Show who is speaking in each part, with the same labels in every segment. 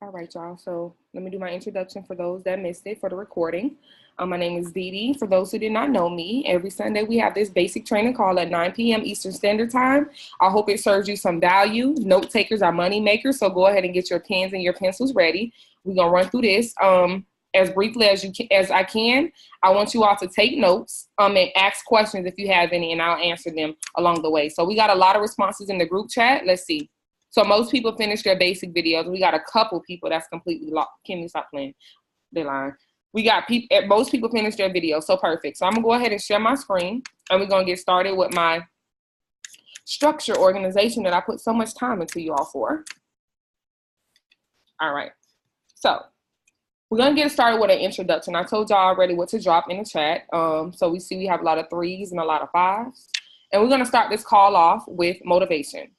Speaker 1: All right, y'all. So let me do my introduction for those that missed it for the recording. My name is Dee Dee. For those who did not know me, every Sunday we have this basic training call at 9 p.m. Eastern Standard Time. I hope it serves you some value. Note takers are money makers, so go ahead and get your pens and your pencils ready. We're gonna run through this as briefly as I can. I want you all to take notes and ask questions if you have any, and I'll answer them along the way. So we got a lot of responses in the group chat. Let's see. So most people finish their basic videos. We got a couple people that's completely locked. Kimmy, stop playing. They're lying. We got most people finish their videos. So perfect. So I'm gonna go ahead and share my screen, and we're gonna get started with my structure organization that I put so much time into you all for. All right. So we're gonna get started with an introduction. I told y'all already what to drop in the chat. So we see we have a lot of 3s and a lot of 5s. And we're gonna start this call off with motivation.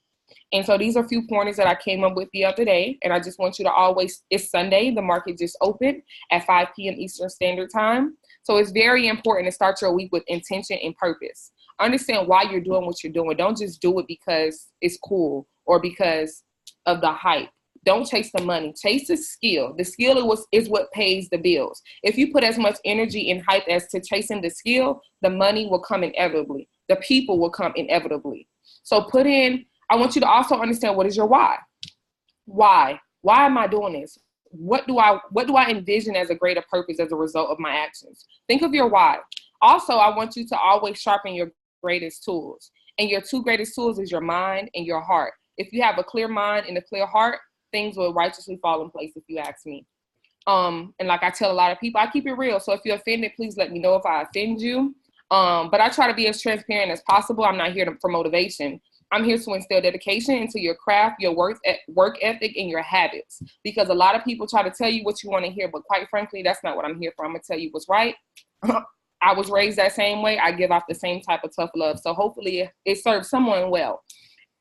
Speaker 1: And so these are a few pointers that I came up with the other day. And I just want you to always, it's Sunday, the market just opened at 5 p.m. Eastern Standard Time. So it's very important to start your week with intention and purpose. Understand why you're doing what you're doing. Don't just do it because it's cool or because of the hype. Don't chase the money, chase the skill. The skill is what pays the bills. If you put as much energy and hype as to chasing the skill, the money will come inevitably. The people will come inevitably. So I want you to also understand, what is your why? Why am I doing this? What do I envision as a greater purpose as a result of my actions? Think of your why. Also, I want you to always sharpen your greatest tools. And your 2 greatest tools is your mind and your heart. If you have a clear mind and a clear heart, things will righteously fall in place, if you ask me. And like I tell a lot of people, I keep it real. So if you're offended, please let me know if I offend you. But I try to be as transparent as possible. I'm not here for motivation. I'm here to instill dedication into your craft, your work ethic, and your habits. Because a lot of people try to tell you what you want to hear, but quite frankly, that's not what I'm here for. I'm going to tell you what's right. I was raised that same way. I give off the same type of tough love. So hopefully it serves someone well.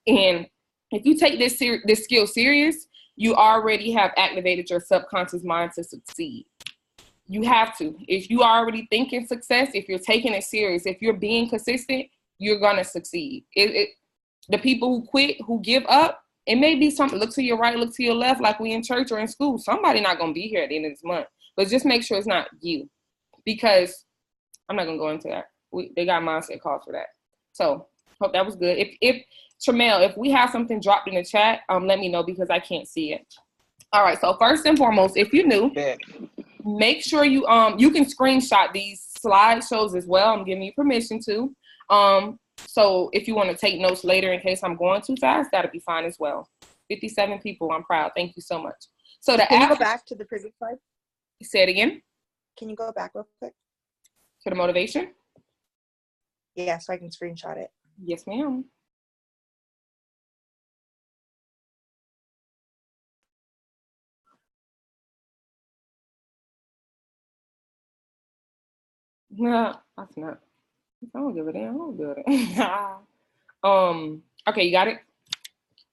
Speaker 1: And if you take this skill serious, you already have activated your subconscious mind to succeed. You have to. If you are already thinking success, if you're taking it serious, if you're being consistent, you're going to succeed. The people who quit, who give up, it may be something. Look to your right, look to your left, like we in church or in school. Somebody not going to be here at the end of this month. But just make sure it's not you. Because I'm not going to go into that. They got mindset calls for that. So hope that was good. If Tramel, if we have something dropped in the chat, let me know because I can't see it. All right. So first and foremost, if you're new, make sure you can screenshot these slideshows as well. I'm giving you permission to. So if you want to take notes later in case I'm going too fast, that'll be fine as well. 57 people. I'm proud. Thank you so much. So
Speaker 2: Can you go back to the previous slide?
Speaker 1: Say it again.
Speaker 2: Can you go back real quick?
Speaker 1: To the motivation?
Speaker 2: Yeah, so I can screenshot it.
Speaker 1: Yes, ma'am. No, that's not. I don't give a damn. I don't do it. Okay, you got it?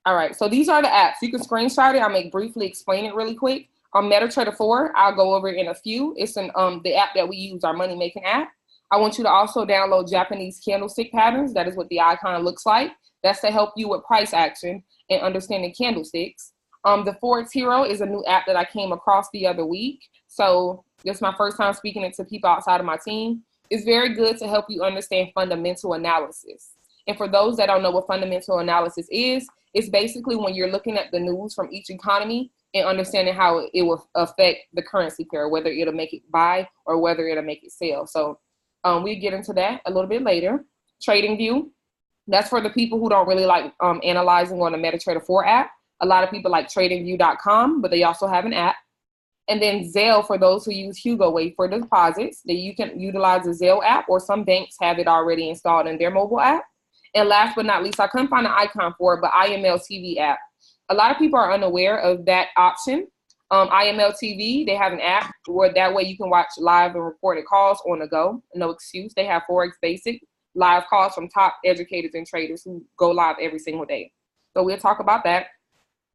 Speaker 1: All right, so these are the apps. You can screenshot it. I'll briefly explain it really quick. MetaTrader 4, I'll go over it in a few. It's the app that we use, our money-making app. I want you to also download Japanese candlestick patterns. That is what the icon looks like. That's to help you with price action and understanding candlesticks. The Forex Hero is a new app that I came across the other week. So this is my first time speaking it to people outside of my team. It's very good to help you understand fundamental analysis. And for those that don't know what fundamental analysis is, it's basically when you're looking at the news from each economy and understanding how it will affect the currency pair, whether it'll make it buy or whether it'll make it sell. So we'll get into that a little bit later. TradingView, that's for the people who don't really like analyzing on the MetaTrader 4 app. A lot of people like tradingview.com, but they also have an app. And then Zelle for those who use Hugo Wave for deposits, that you can utilize the Zelle app, or some banks have it already installed in their mobile app. And last but not least, I couldn't find an icon for it, but IML TV app. A lot of people are unaware of that option. IML TV, they have an app where that way you can watch live and recorded calls on the go. No excuse. They have Forex Basic live calls from top educators and traders who go live every single day. So we'll talk about that.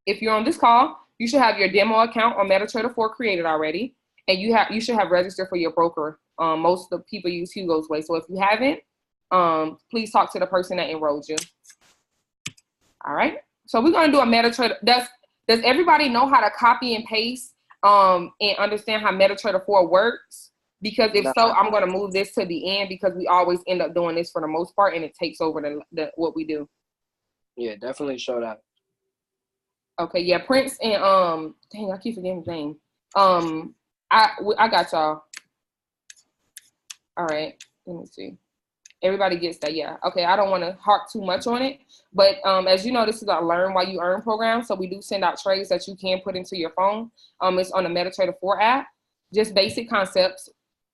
Speaker 1: If you're on this call, you should have your demo account on MetaTrader 4 created already, and you should have registered for your broker. Most of the people use Hugo's Way. So if you haven't, please talk to the person that enrolled you. All right. So we're going to do a MetaTrader. Does everybody know how to copy and paste and understand how MetaTrader 4 works? Because if so, I'm going to move this to the end because we always end up doing this for the most part, and it takes over the what we do.
Speaker 3: Yeah, definitely show that.
Speaker 1: Okay, yeah, Prince and dang, I keep forgetting his name. I got y'all. All right, let me see. Everybody gets that, yeah. Okay, I don't want to harp too much on it, but as you know, this is a Learn While You Earn program, so we do send out trades that you can put into your phone. It's on the MetaTrader 4 app. Just basic concepts.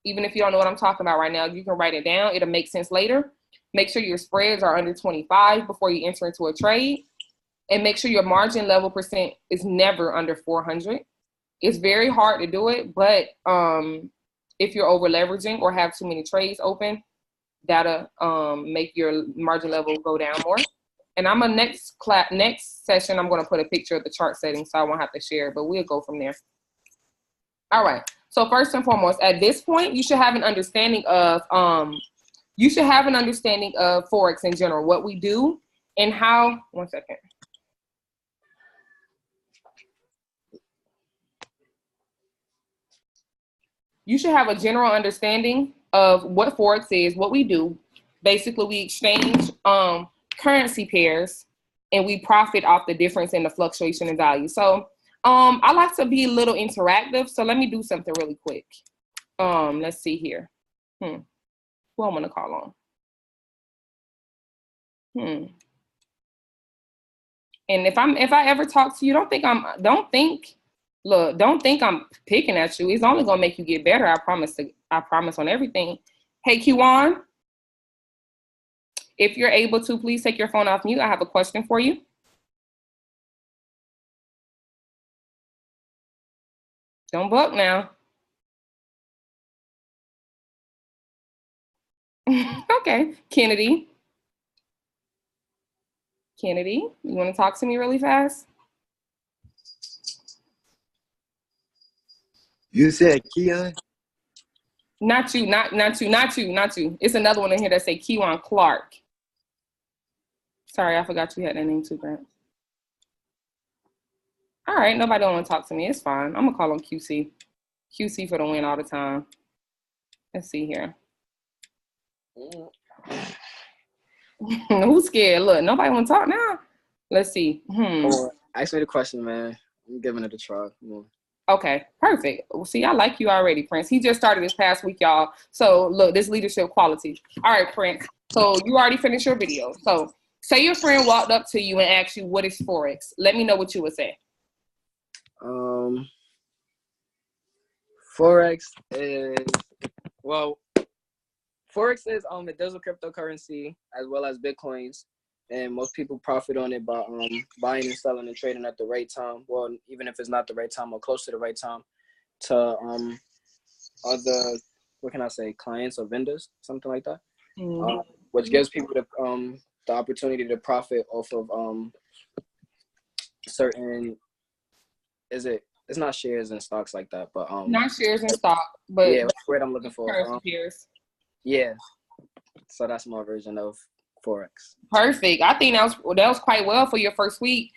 Speaker 1: Even if you don't know what I'm talking about right now, you can write it down. It'll make sense later. Make sure your spreads are under 25 before you enter into a trade. And make sure your margin level percent is never under 400. It's very hard to do it, but if you're over leveraging or have too many trades open, that'll make your margin level go down more. And I'm a next session, I'm going to put a picture of the chart setting so I won't have to share it, but we'll go from there. All right. So first and foremost, at this point, you should have an understanding of Forex in general, what we do and how. One second. You should have a general understanding of what Forex is, what we do. Basically, we exchange currency pairs and we profit off the difference in the fluctuation in value. So I like to be a little interactive. So let me do something really quick. Let's see here. Who I'm gonna call on? And if I ever talk to you, don't think I'm picking at you. It's only gonna make you get better. I promise on everything. Hey, Kiwan, if you're able to, please take your phone off mute. I have a question for you. Don't buck now. Okay, Kennedy, you want to talk to me really fast?
Speaker 4: You said Keon?
Speaker 1: Not you. It's another one in here that say Kewan Clark. Sorry, I forgot you had that name too, Grant. All right, nobody don't want to talk to me. It's fine. I'm gonna call on QC. QC for the win all the time. Let's see here. Who's scared? Look, nobody want to talk now. Let's see.
Speaker 3: Ask me the question, man. I'm giving it a try.
Speaker 1: Okay, perfect. Well, see, I like you already, Prince. He just started this past week, y'all. So look, this leadership quality. All right, Prince. So you already finished your video. So say your friend walked up to you and asked you, what is Forex? Let me know what you would say.
Speaker 3: Forex is, it deals with cryptocurrency as well as Bitcoins. And most people profit on it by buying and selling and trading at the right time. Well, even if it's not the right time or close to the right time, to other, what can I say, clients or vendors, something like that. Which gives people the opportunity to profit off of certain. It's not shares and stocks like that, but
Speaker 1: not shares and stock, but
Speaker 3: yeah, that's what I'm looking for.
Speaker 1: Currency pairs.
Speaker 3: Yeah, so that's my version of Forex.
Speaker 1: Perfect. I think that was quite well for your first week.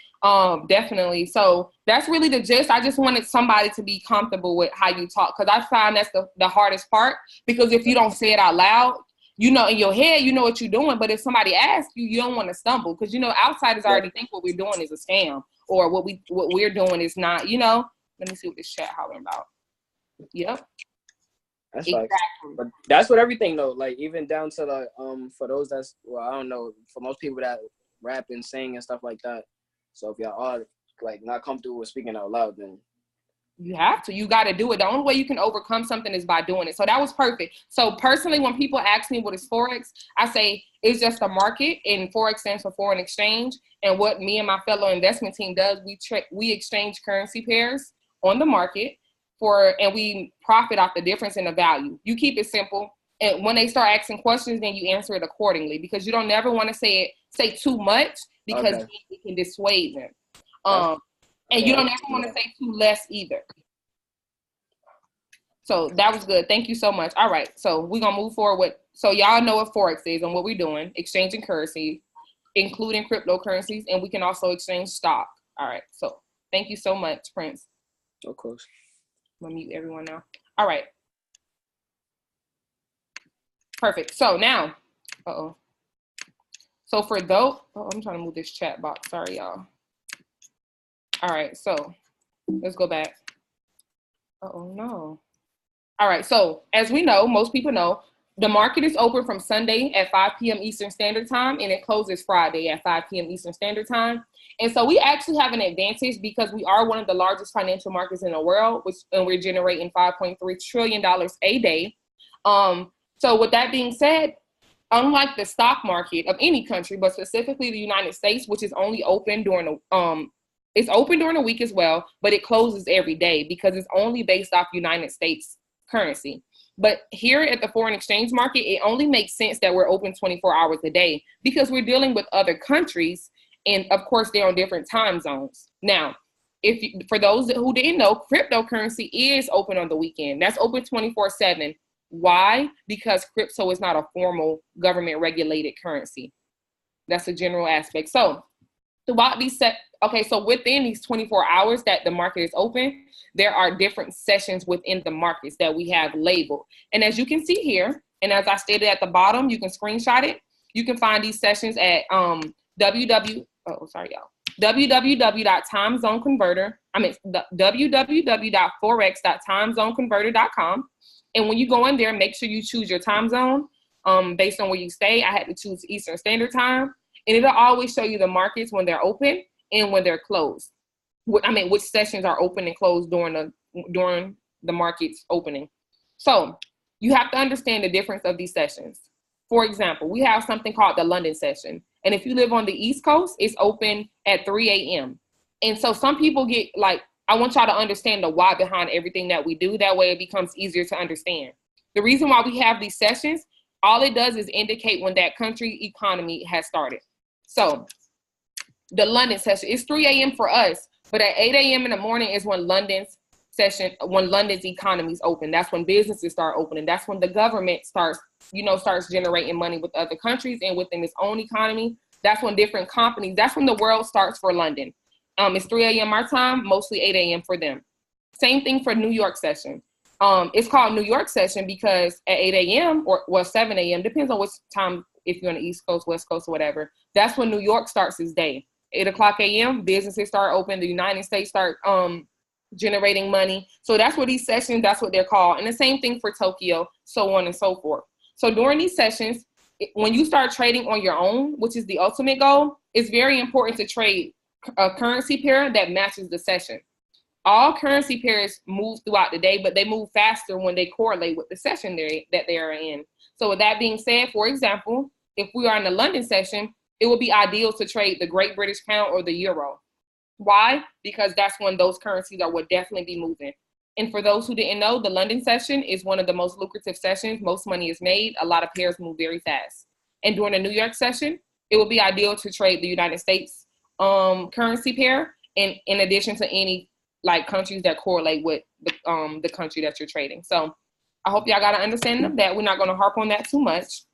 Speaker 1: Definitely. So that's really the gist. I just wanted somebody to be comfortable with how you talk, because I find that's the hardest part, because if you don't say it out loud, you know, in your head, you know what you're doing. But if somebody asks you, you don't want to stumble, because, you know, outsiders already think what we're doing is a scam, or what we're doing is not, you know. Let me see what this chat hollering about. Yep.
Speaker 3: That's exactly. But that's what everything though. Like even down to the for those that's, well, I don't know, for most people that rap and sing and stuff like that. So if y'all are like not comfortable with speaking out loud, then
Speaker 1: you have to. You got to do it. The only way you can overcome something is by doing it. So that was perfect. So personally, when people ask me what is Forex, I say it's just a market, and Forex stands for foreign exchange. And what me and my fellow investment team does, we exchange currency pairs on the market and we profit off the difference in the value. You keep it simple. And when they start asking questions, then you answer it accordingly, because you don't never want to say too much, because it can dissuade them. And you don't ever want to say too less either. So that was good. Thank you so much. All right. So we're going to move forward with, so y'all know what Forex is and what we're doing, exchanging currency, including cryptocurrencies, and we can also exchange stock. All right. So Thank you so much, Prince.
Speaker 3: Of course.
Speaker 1: I'm gonna mute everyone now. All right. Perfect. So now, so for those, I'm trying to move this chat box. Sorry, y'all. All right, so let's go back. No. All right, so as we know, most people know, the market is open from Sunday at 5 p.m. Eastern Standard Time, and it closes Friday at 5 p.m. Eastern Standard Time. And so we actually have an advantage because we are one of the largest financial markets in the world, and we're generating $5.3 trillion a day. So with that being said, unlike the stock market of any country, but specifically the United States, which is only open during the it's open during the week as well, but it closes every day because it's only based off United States currency. But here at the foreign exchange market, it only makes sense that we're open 24 hours a day because we're dealing with other countries. And of course, they're on different time zones. Now, for those who didn't know, cryptocurrency is open on the weekend. That's open 24/7. Why? Because crypto is not a formal government regulated currency. That's a general aspect. So throughout these so within these 24 hours that the market is open, there are different sessions within the markets that we have labeled. And as you can see here, and as I stated at the bottom, you can screenshot it. You can find these sessions at www.forex.timezoneconverter.com. And when you go in there, make sure you choose your time zone based on where you stay. I had to choose Eastern Standard Time. And it'll always show you the markets when they're open and when they're closed. Which sessions are open and closed during the market's opening. So you have to understand the difference of these sessions. For example, we have something called the London session. And if you live on the East Coast, it's open at 3 a.m. And so some people get I want y'all to understand the why behind everything that we do. That way it becomes easier to understand. The reason why we have these sessions, all it does is indicate when that country economy has started. So the London session is 3 a.m. for us, but at 8 a.m. in the morning is when London's economy is open. That's when businesses start opening. That's when the government starts generating money with other countries and within its own economy. That's when different companies, that's when the world starts for London. It's 3 a.m. our time, mostly 8 a.m. for them. Same thing for New York session. It's called New York session because at 8 a.m. or 7 a.m., depends on which time, if you're on the East Coast, West Coast, or whatever, that's when New York starts its day. 8 o'clock a.m., businesses start open, the United States start generating money. So that's what these sessions, that's what they're called. And the same thing for Tokyo, so on and so forth. So during these sessions, when you start trading on your own, which is the ultimate goal, it's very important to trade a currency pair that matches the session. All currency pairs move throughout the day, but they move faster when they correlate with the session that they are in. So with that being said, for example, if we are in the London session, it would be ideal to trade the Great British Pound or the Euro. Why? Because that's when those currencies would definitely be moving. And for those who didn't know, the London session is one of the most lucrative sessions. Most money is made. A lot of pairs move very fast. And during the New York session, it would be ideal to trade the United States currency pair, and in addition to any countries that correlate with the country that you're trading. So I hope y'all got an understanding of that. We're not going to harp on that too much.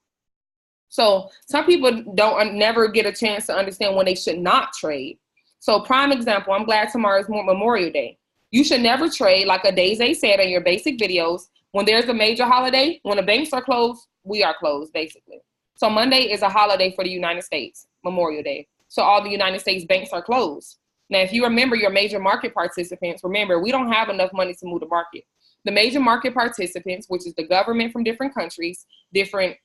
Speaker 1: So some people never get a chance to understand when they should not trade. So prime example, I'm glad tomorrow is Memorial Day. You should never trade, like Adeze said in your basic videos, when there's a major holiday. When the banks are closed, we are closed, basically. So Monday is a holiday for the United States, Memorial Day. So all the United States banks are closed. Now, if you remember your major market participants, remember, we don't have enough money to move the market. The major market participants, which is the government from different countries, different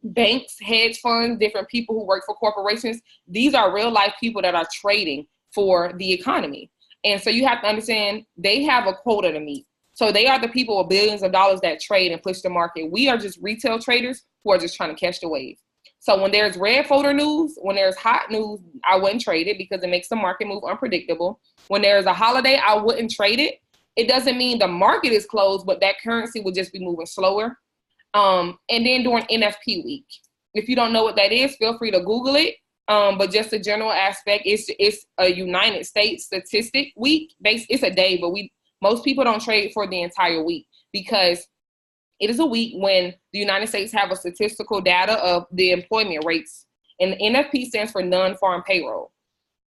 Speaker 1: banks, hedge funds, different people who work for corporations, these are real life people that are trading for the economy. And so you have to understand they have a quota to meet. So they are the people with billions of dollars that trade and push the market. We are just retail traders who are just trying to catch the wave. So when there's red folder news, when there's hot news, I wouldn't trade it because it makes the market move unpredictable. When there's a holiday, I wouldn't trade it. It doesn't mean the market is closed, but that currency would just be moving slower. And then during NFP week, if you don't know what that is, feel free to Google it. But just a general aspect, it's a United States statistic week. It's a day, but most people don't trade for the entire week because it is a week when the United States have a statistical data of the employment rates, and the NFP stands for non-farm payroll.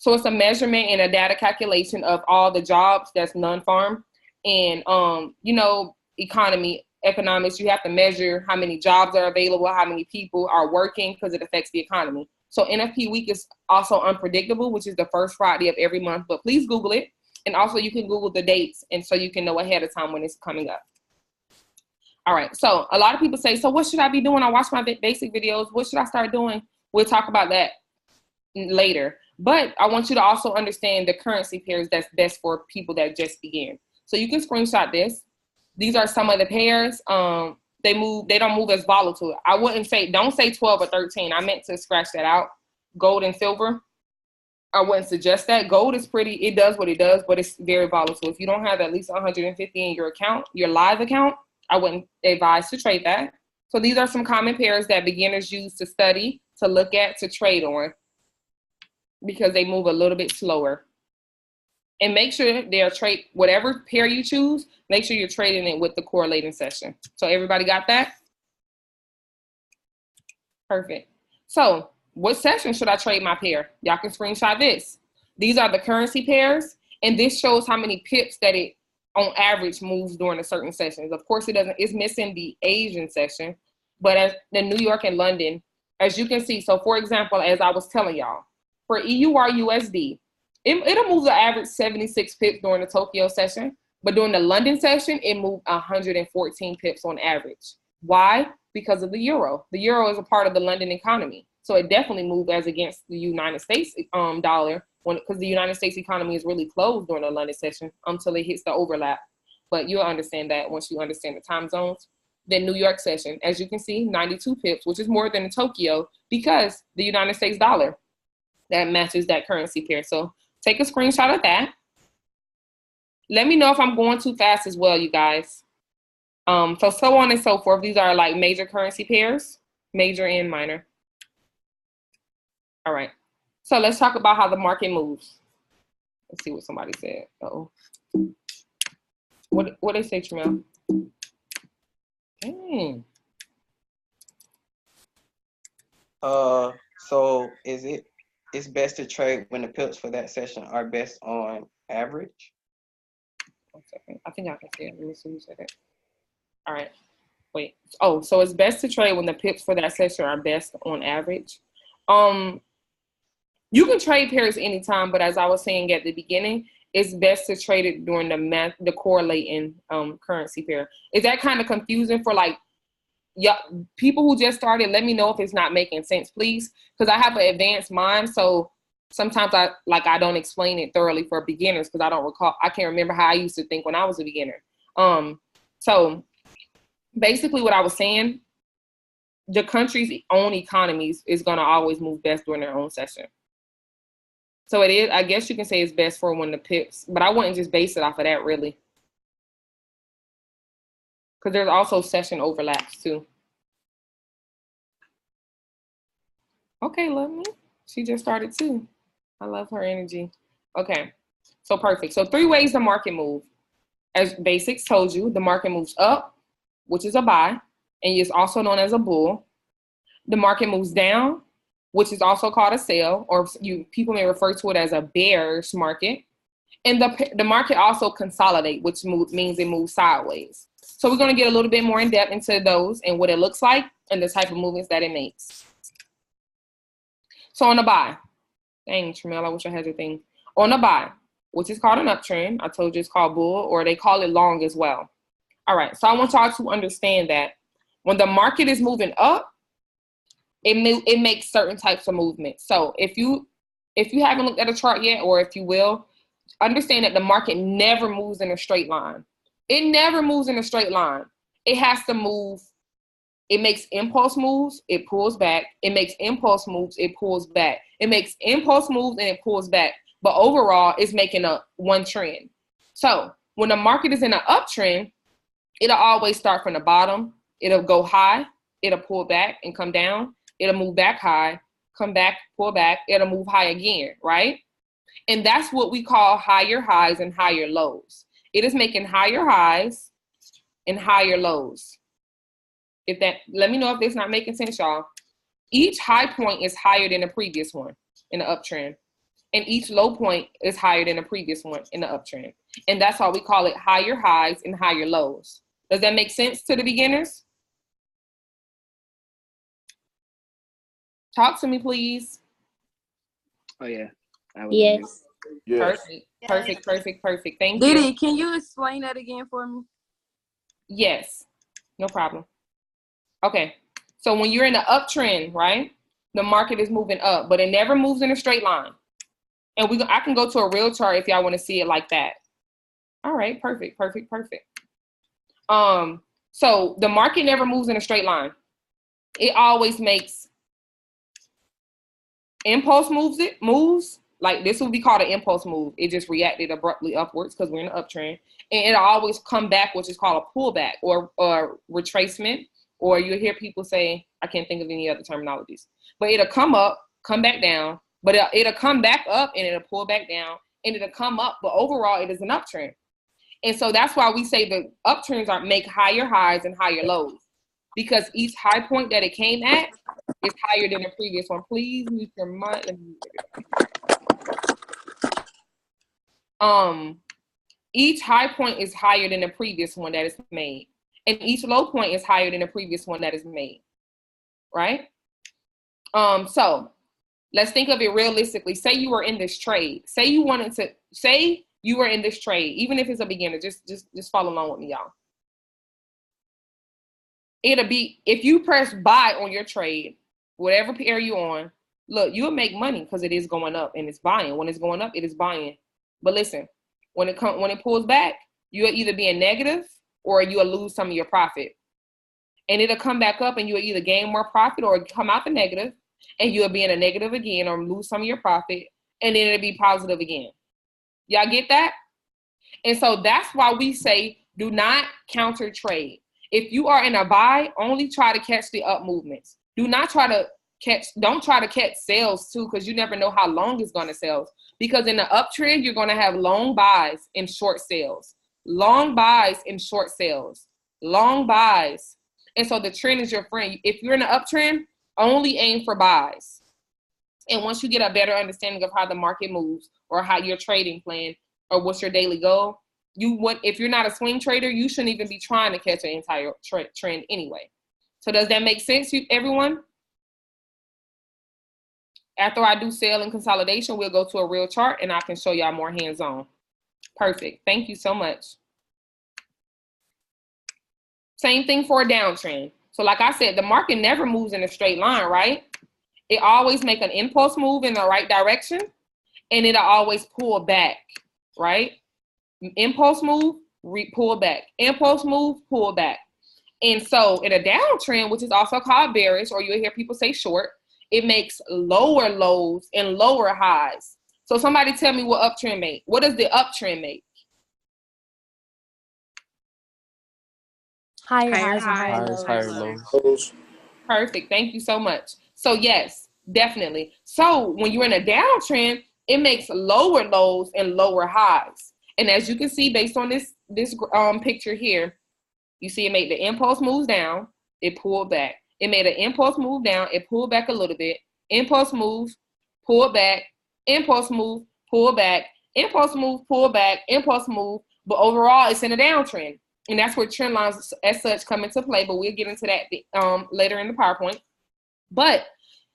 Speaker 1: So it's a measurement and a data calculation of all the jobs that's non-farm. And, you know, economics, you have to measure how many jobs are available, how many people are working, because it affects the economy. So NFP week is also unpredictable, which is the first Friday of every month, but please Google it. And also you can Google the dates, and so you can know ahead of time when it's coming up. All right, so a lot of people say, so what should I be doing? I watch my basic videos. What should I start doing? We'll talk about that later. But I want you to also understand the currency pairs that's best for people that just begin. So you can screenshot this. These are some of the pairs. They don't move as volatile. I wouldn't say, don't say 12 or 13. I meant to scratch that out. Gold and silver, I wouldn't suggest that. Gold is pretty, it does what it does, but it's very volatile. If you don't have at least 150 in your account, your live account, I wouldn't advise to trade that. So these are some common pairs that beginners use to study, to look at, to trade on, because they move a little bit slower. And make sure they're trade, whatever pair you choose, make sure you're trading it with the correlating session. So everybody got that? Perfect. So what session should I trade my pair? Y'all can screenshot this. These are the currency pairs, and this shows how many pips that it on average moves during a certain sessions. Of course, it's missing the Asian session, but as the New York and London, as you can see, so for example, as I was telling y'all, for EUR USD, it'll move the average 76 pips during the Tokyo session, but during the London session, it moved 114 pips on average. Why? Because of the euro. The euro is a part of the London economy. So it definitely moved as against the United States dollar, because the United States economy is really closed during the London session until it hits the overlap. But you'll understand that once you understand the time zones. Then New York session, as you can see, 92 pips, which is more than Tokyo, because the United States dollar, that matches that currency pair. So take a screenshot of that. Let me know if I'm going too fast as well, you guys. So on and so forth. These are like major currency pairs, major and minor. All right. So let's talk about how the market moves. Let's see what somebody said. Uh-oh. What they say, Tramel? Dang.
Speaker 4: So it's best to trade when the pips for that session are best on average?
Speaker 1: 1 second. I think I can see it. Let me see who said it. All right. Wait. Oh, so it's best to trade when the pips for that session are best on average. You can trade pairs anytime, but as I was saying at the beginning, it's best to trade it during the correlating currency pair. Is that kind of confusing for like people who just started? Let me know if it's not making sense, please, because I have an advanced mind, so sometimes I don't explain it thoroughly for beginners because I can't remember how I used to think when I was a beginner. So basically what I was saying, the country's own economies is going to always move best during their own session. So it is, I guess you can say it's best for when the pips, but I wouldn't just base it off of that really. Because there's also session overlaps too. Okay, love me. She just started too. I love her energy. Okay, so perfect. So 3 ways the market moves. As basics told you, the market moves up, which is a buy, and it's also known as a bull. The market moves down, which is also called a sell, or people may refer to it as a bearish market. And the market also consolidate, which means it moves sideways. So we're going to get a little bit more in depth into those and what it looks like and the type of movements that it makes. So on the buy, dang, Tramel, I wish I had your thing. On the buy, which is called an uptrend. I told you it's called bull, or they call it long as well. All right, so I want y'all to understand that when the market is moving up, it makes certain types of movements. So if you haven't looked at a chart yet, or if you will, understand that the market never moves in a straight line. It never moves in a straight line. It has to move. It makes impulse moves, it pulls back. It makes impulse moves, it pulls back. It makes impulse moves and it pulls back. But overall, it's making one trend. So when the market is in an uptrend, it'll always start from the bottom. It'll go high, it'll pull back and come down. It'll move back high, come back, pull back. It'll move high again, right? And that's what we call higher highs and higher lows. It is making higher highs and higher lows. Let me know if it's not making sense, y'all. Each high point is higher than the previous one in the uptrend. and each low point is higher than the previous one in the uptrend. And that's why we call it higher highs and higher lows. Does that make sense to the beginners? Talk to me, please.
Speaker 3: Oh yeah.
Speaker 5: Yes.
Speaker 6: Yes.
Speaker 1: Perfect. Thank you.
Speaker 7: Didi, can you explain that again for me?
Speaker 1: Yes, no problem. Okay, so when you're in the uptrend, right, the market is moving up, but it never moves in a straight line. And I can go to a real chart if y'all want to see it like that. All right, perfect. So the market never moves in a straight line. It always makes impulse moves. Like this would be called an impulse move. It just reacted abruptly upwards because we're in an uptrend. And it'll always come back, which is called a pullback or retracement. Or you'll hear people say, I can't think of any other terminologies. But it'll come up, come back down. But it'll come back up and it'll pull back down. And it'll come up. But overall, it is an uptrend. And so that's why we say the uptrends make higher highs and higher lows. Because each high point that it came at is higher than the previous one. Please mute your mic. Each high point is higher than the previous one that is made. And each low point is higher than the previous one that is made. Right? So let's think of it realistically. Say you were in this trade. Say you were in this trade, even if it's a beginner, just follow along with me, y'all. It'll be, if you press buy on your trade, whatever pair you're on, look, you'll make money because it is going up and it's buying. When it's going up, it is buying. But listen, when it pulls back, you'll either be in negative or you'll lose some of your profit. And it'll come back up and you'll either gain more profit or come out the negative and you'll be in a negative again or lose some of your profit and then it'll be positive again. Y'all get that? And so that's why we say do not counter trade. If you are in a buy, only try to catch the up movements. Don't try to catch sales too, because you never know how long it's going to sell. Because in the uptrend, you're going to have long buys and short sales. Long buys and short sales. Long buys. And so the trend is your friend. If you're in an uptrend, only aim for buys. And once you get a better understanding of how the market moves or how your trading plan or what's your daily goal, if you're not a swing trader, you shouldn't even be trying to catch an entire trend anyway. So does that make sense, everyone? After I do sale and consolidation, we'll go to a real chart and I can show y'all more hands-on. Perfect. Thank you so much. Same thing for a downtrend. So like I said, the market never moves in a straight line, right? It always make an impulse move in the right direction and it'll always pull back, right? Impulse move, pull back. Impulse move, pull back. And so in a downtrend, which is also called bearish, or you'll hear people say short, it makes lower lows and lower highs. So somebody tell me what uptrend make. What does the uptrend make?
Speaker 5: Higher highs and higher lows.
Speaker 1: Perfect. Thank you so much. So yes, definitely. So when you're in a downtrend, it makes lower lows and lower highs. And as you can see, based on this picture here, you see it made the impulse moves down, it pulled back. It made an impulse move down, it pulled back a little bit. Impulse move, pull back, impulse move, pull back, impulse move, pull back, impulse move. But overall, it's in a downtrend. And that's where trend lines as such come into play. But we'll get into that later in the PowerPoint. But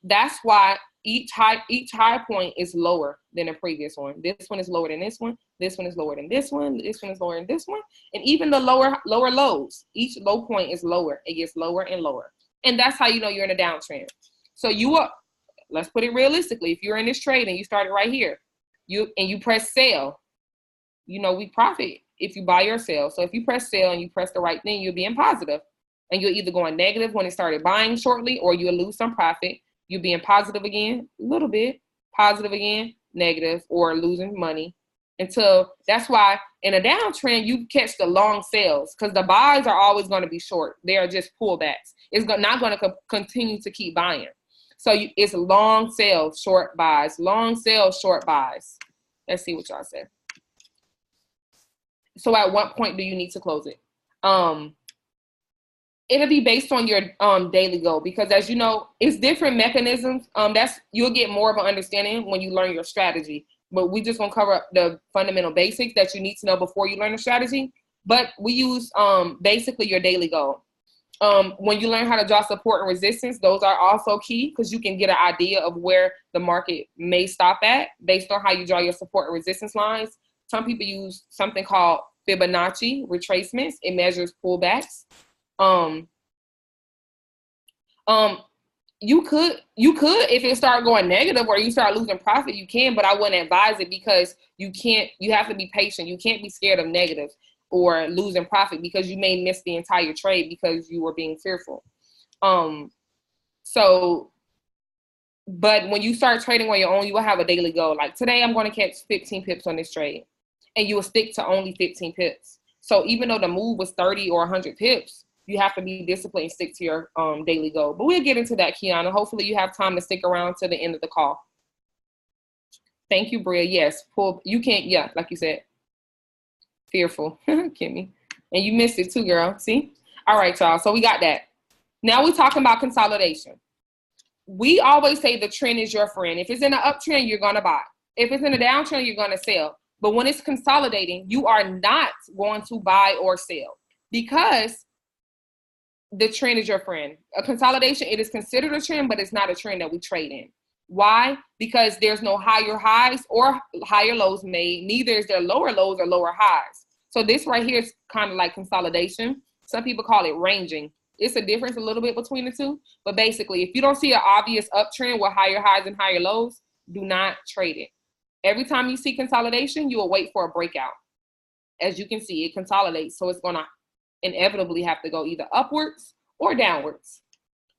Speaker 1: that's why each high point is lower than the previous one. This one is lower than this one. This one is lower than this one. This one is lower than this one. And even the lower lows, each low point is lower. It gets lower and lower. And that's how you know you're in a downtrend. So let's put it realistically. If you're in this trade and you started right here, you press sell, we profit if you buy or sell. So if you press sell and you press the right thing, you'll be in positive. And you'll either go in negative when it started buying shortly, or you'll lose some profit. You'll be in positive again, a little bit, positive again, negative, or losing money. That's why in a downtrend, you catch the long sales because the buys are always going to be short. They are just pullbacks. It's not going to continue to keep buying. So it's long sales, short buys, long sales, short buys. Let's see what y'all say. So at what point do you need to close it? It'll be based on your daily goal, because as you know, it's different mechanisms. You'll get more of an understanding when you learn your strategy. But we just gonna cover up the fundamental basics that you need to know before you learn the strategy. But we use basically your daily goal. When you learn how to draw support and resistance, those are also key, because you can get an idea of where the market may stop at based on how you draw your support and resistance lines. Some people use something called Fibonacci retracements. It measures pullbacks. You could if it start going negative or you start losing profit, you can, but I wouldn't advise it, because you have to be patient. You can't be scared of negatives or losing profit, because you may miss the entire trade because you were being fearful. But when you start trading on your own, you will have a daily goal. Like today, I'm going to catch 15 pips on this trade, and you will stick to only 15 pips. So even though the move was 30 or 100 pips, you have to be disciplined and stick to your daily goal. But we'll get into that, Kiana. Hopefully you have time to stick around to the end of the call. Thank you, Bria. Yes, you can't, yeah, like you said. Fearful, Kimmy. And you missed it too, girl. See? All right, y'all. So we got that. Now we're talking about consolidation. We always say the trend is your friend. If it's in an uptrend, you're going to buy. If it's in a downtrend, you're going to sell. But when it's consolidating, you are not going to buy or sell, because the trend is your friend. A consolidation, it is considered a trend, but it's not a trend that we trade in. Why? Because there's no higher highs or higher lows made. Neither is there lower lows or lower highs. So this right here is kind of like consolidation. Some people call it ranging. It's a difference a little bit between the two. But basically, if you don't see an obvious uptrend with higher highs and higher lows, do not trade it. Every time you see consolidation, you will wait for a breakout. As you can see, it consolidates. So it's going to inevitably have to go either upwards or downwards.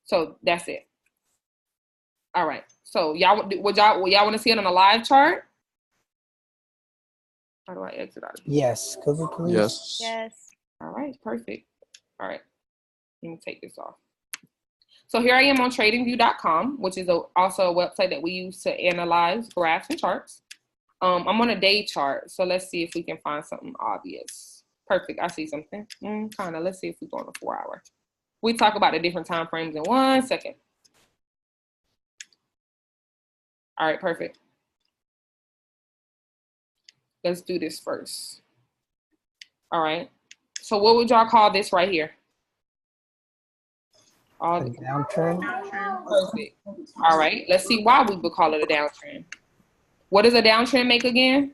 Speaker 1: So that's it. All right. So y'all want to see it on a live chart? How do I exit out of here?
Speaker 6: Yes. Could we please?
Speaker 5: Yes.
Speaker 2: Yes.
Speaker 1: All right. Perfect. All right. Let me take this off. So here I am on tradingview.com, which is also a website that we use to analyze graphs and charts. I'm on a day chart. So let's see if we can find something obvious. Perfect. I see something. Kind of. Let's see if we go on a 4 hour. We talk about the different time frames in 1 second. All right, perfect. Let's do this first. All right. So what would y'all call this right here?
Speaker 6: A downtrend.
Speaker 1: Perfect. All right. Let's see why we would call it a downtrend. What does a downtrend make again?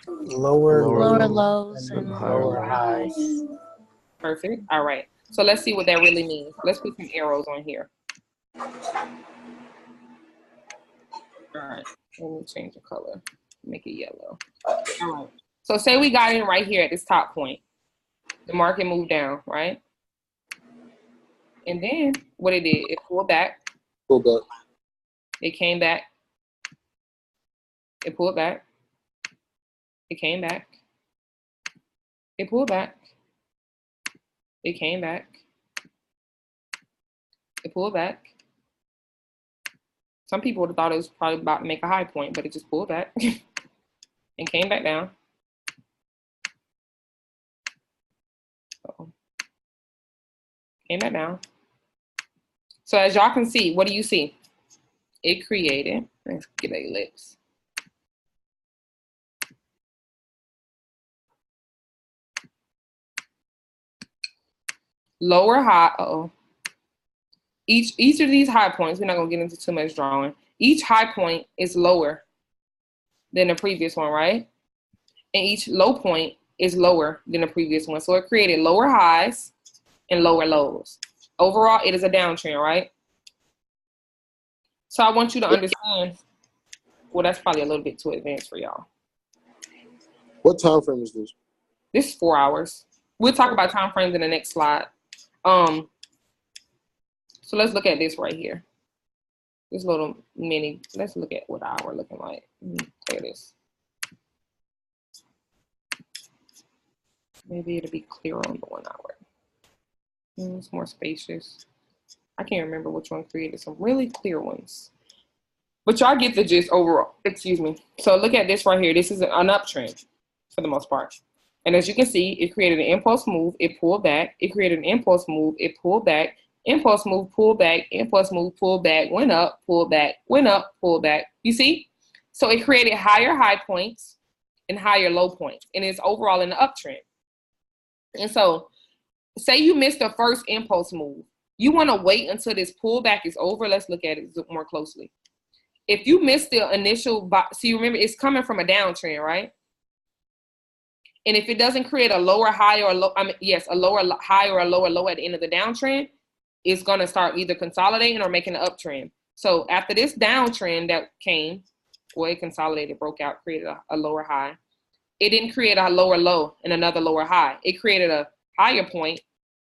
Speaker 6: Lower
Speaker 5: lows
Speaker 6: and
Speaker 5: and
Speaker 6: lower highs.
Speaker 1: Perfect. All right. So let's see what that really means. Let's put some arrows on here. All right, let me change the color, make it yellow. All right, so say we got in right here at this top point. The market moved down, right? And then what it did, it pulled back.
Speaker 3: Pulled up.
Speaker 1: It came back. It pulled back. It came back. It pulled back. It came back. It pulled back. Some people would have thought it was probably about to make a high point, but it just pulled back and came back down. Came back down. So as y'all can see, what do you see? It created, let's get an ellipse. Lower high, Each of these high points, we're not gonna get into too much drawing. Each high point is lower than the previous one, right? And each low point is lower than the previous one. So it created lower highs and lower lows. Overall, it is a downtrend, right? So I want you to understand, well, that's probably a little bit too advanced for y'all.
Speaker 5: What time frame is this?
Speaker 1: This is 4 hours. We'll talk about time frames in the next slide. So let's look at this right here. This little mini, let's look at what the hour looking like. Clear this. Maybe it'll be clearer on the 1 hour. It's more spacious. I can't remember which one created some really clear ones. But y'all get the gist overall. Excuse me. So look at this right here. This is an uptrend for the most part. And as you can see, it created an impulse move, it pulled back. It created an impulse move, it pulled back. Impulse move, pull back. Impulse move, pull back, went up, pulled back, went up, pulled back. You see? So it created higher high points and higher low points, and it's overall in the uptrend. And so say you missed the first impulse move. You want to wait until this pullback is over. Let's look at it more closely. If you missed the initial, so you remember it's coming from a downtrend, right? And if it doesn't create a lower high or low, a lower high or a lower low at the end of the downtrend, it's going to start either consolidating or making an uptrend. So after this downtrend that came, well, it consolidated, broke out, created a lower high. It didn't create a lower low and another lower high. It created a higher point.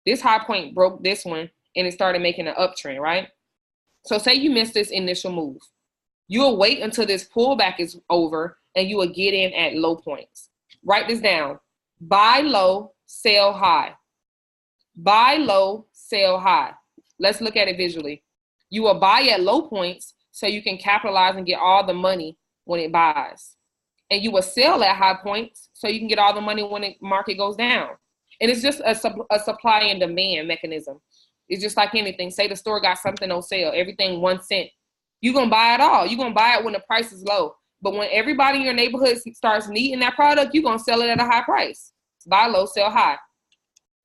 Speaker 1: This high point broke this one, and it started making an uptrend, right? So say you missed this initial move. You'll wait until this pullback is over, and you will get in at low points. Write this down. Buy low, sell high. Buy low, sell high. Let's look at it visually. You will buy at low points so you can capitalize and get all the money when it buys. And you will sell at high points so you can get all the money when the market goes down. And it's just a supply and demand mechanism. It's just like anything. Say the store got something on sale, everything 1 cent. You're going to buy it all. You're going to buy it when the price is low. But when everybody in your neighborhood starts needing that product, you're going to sell it at a high price. Buy low, sell high.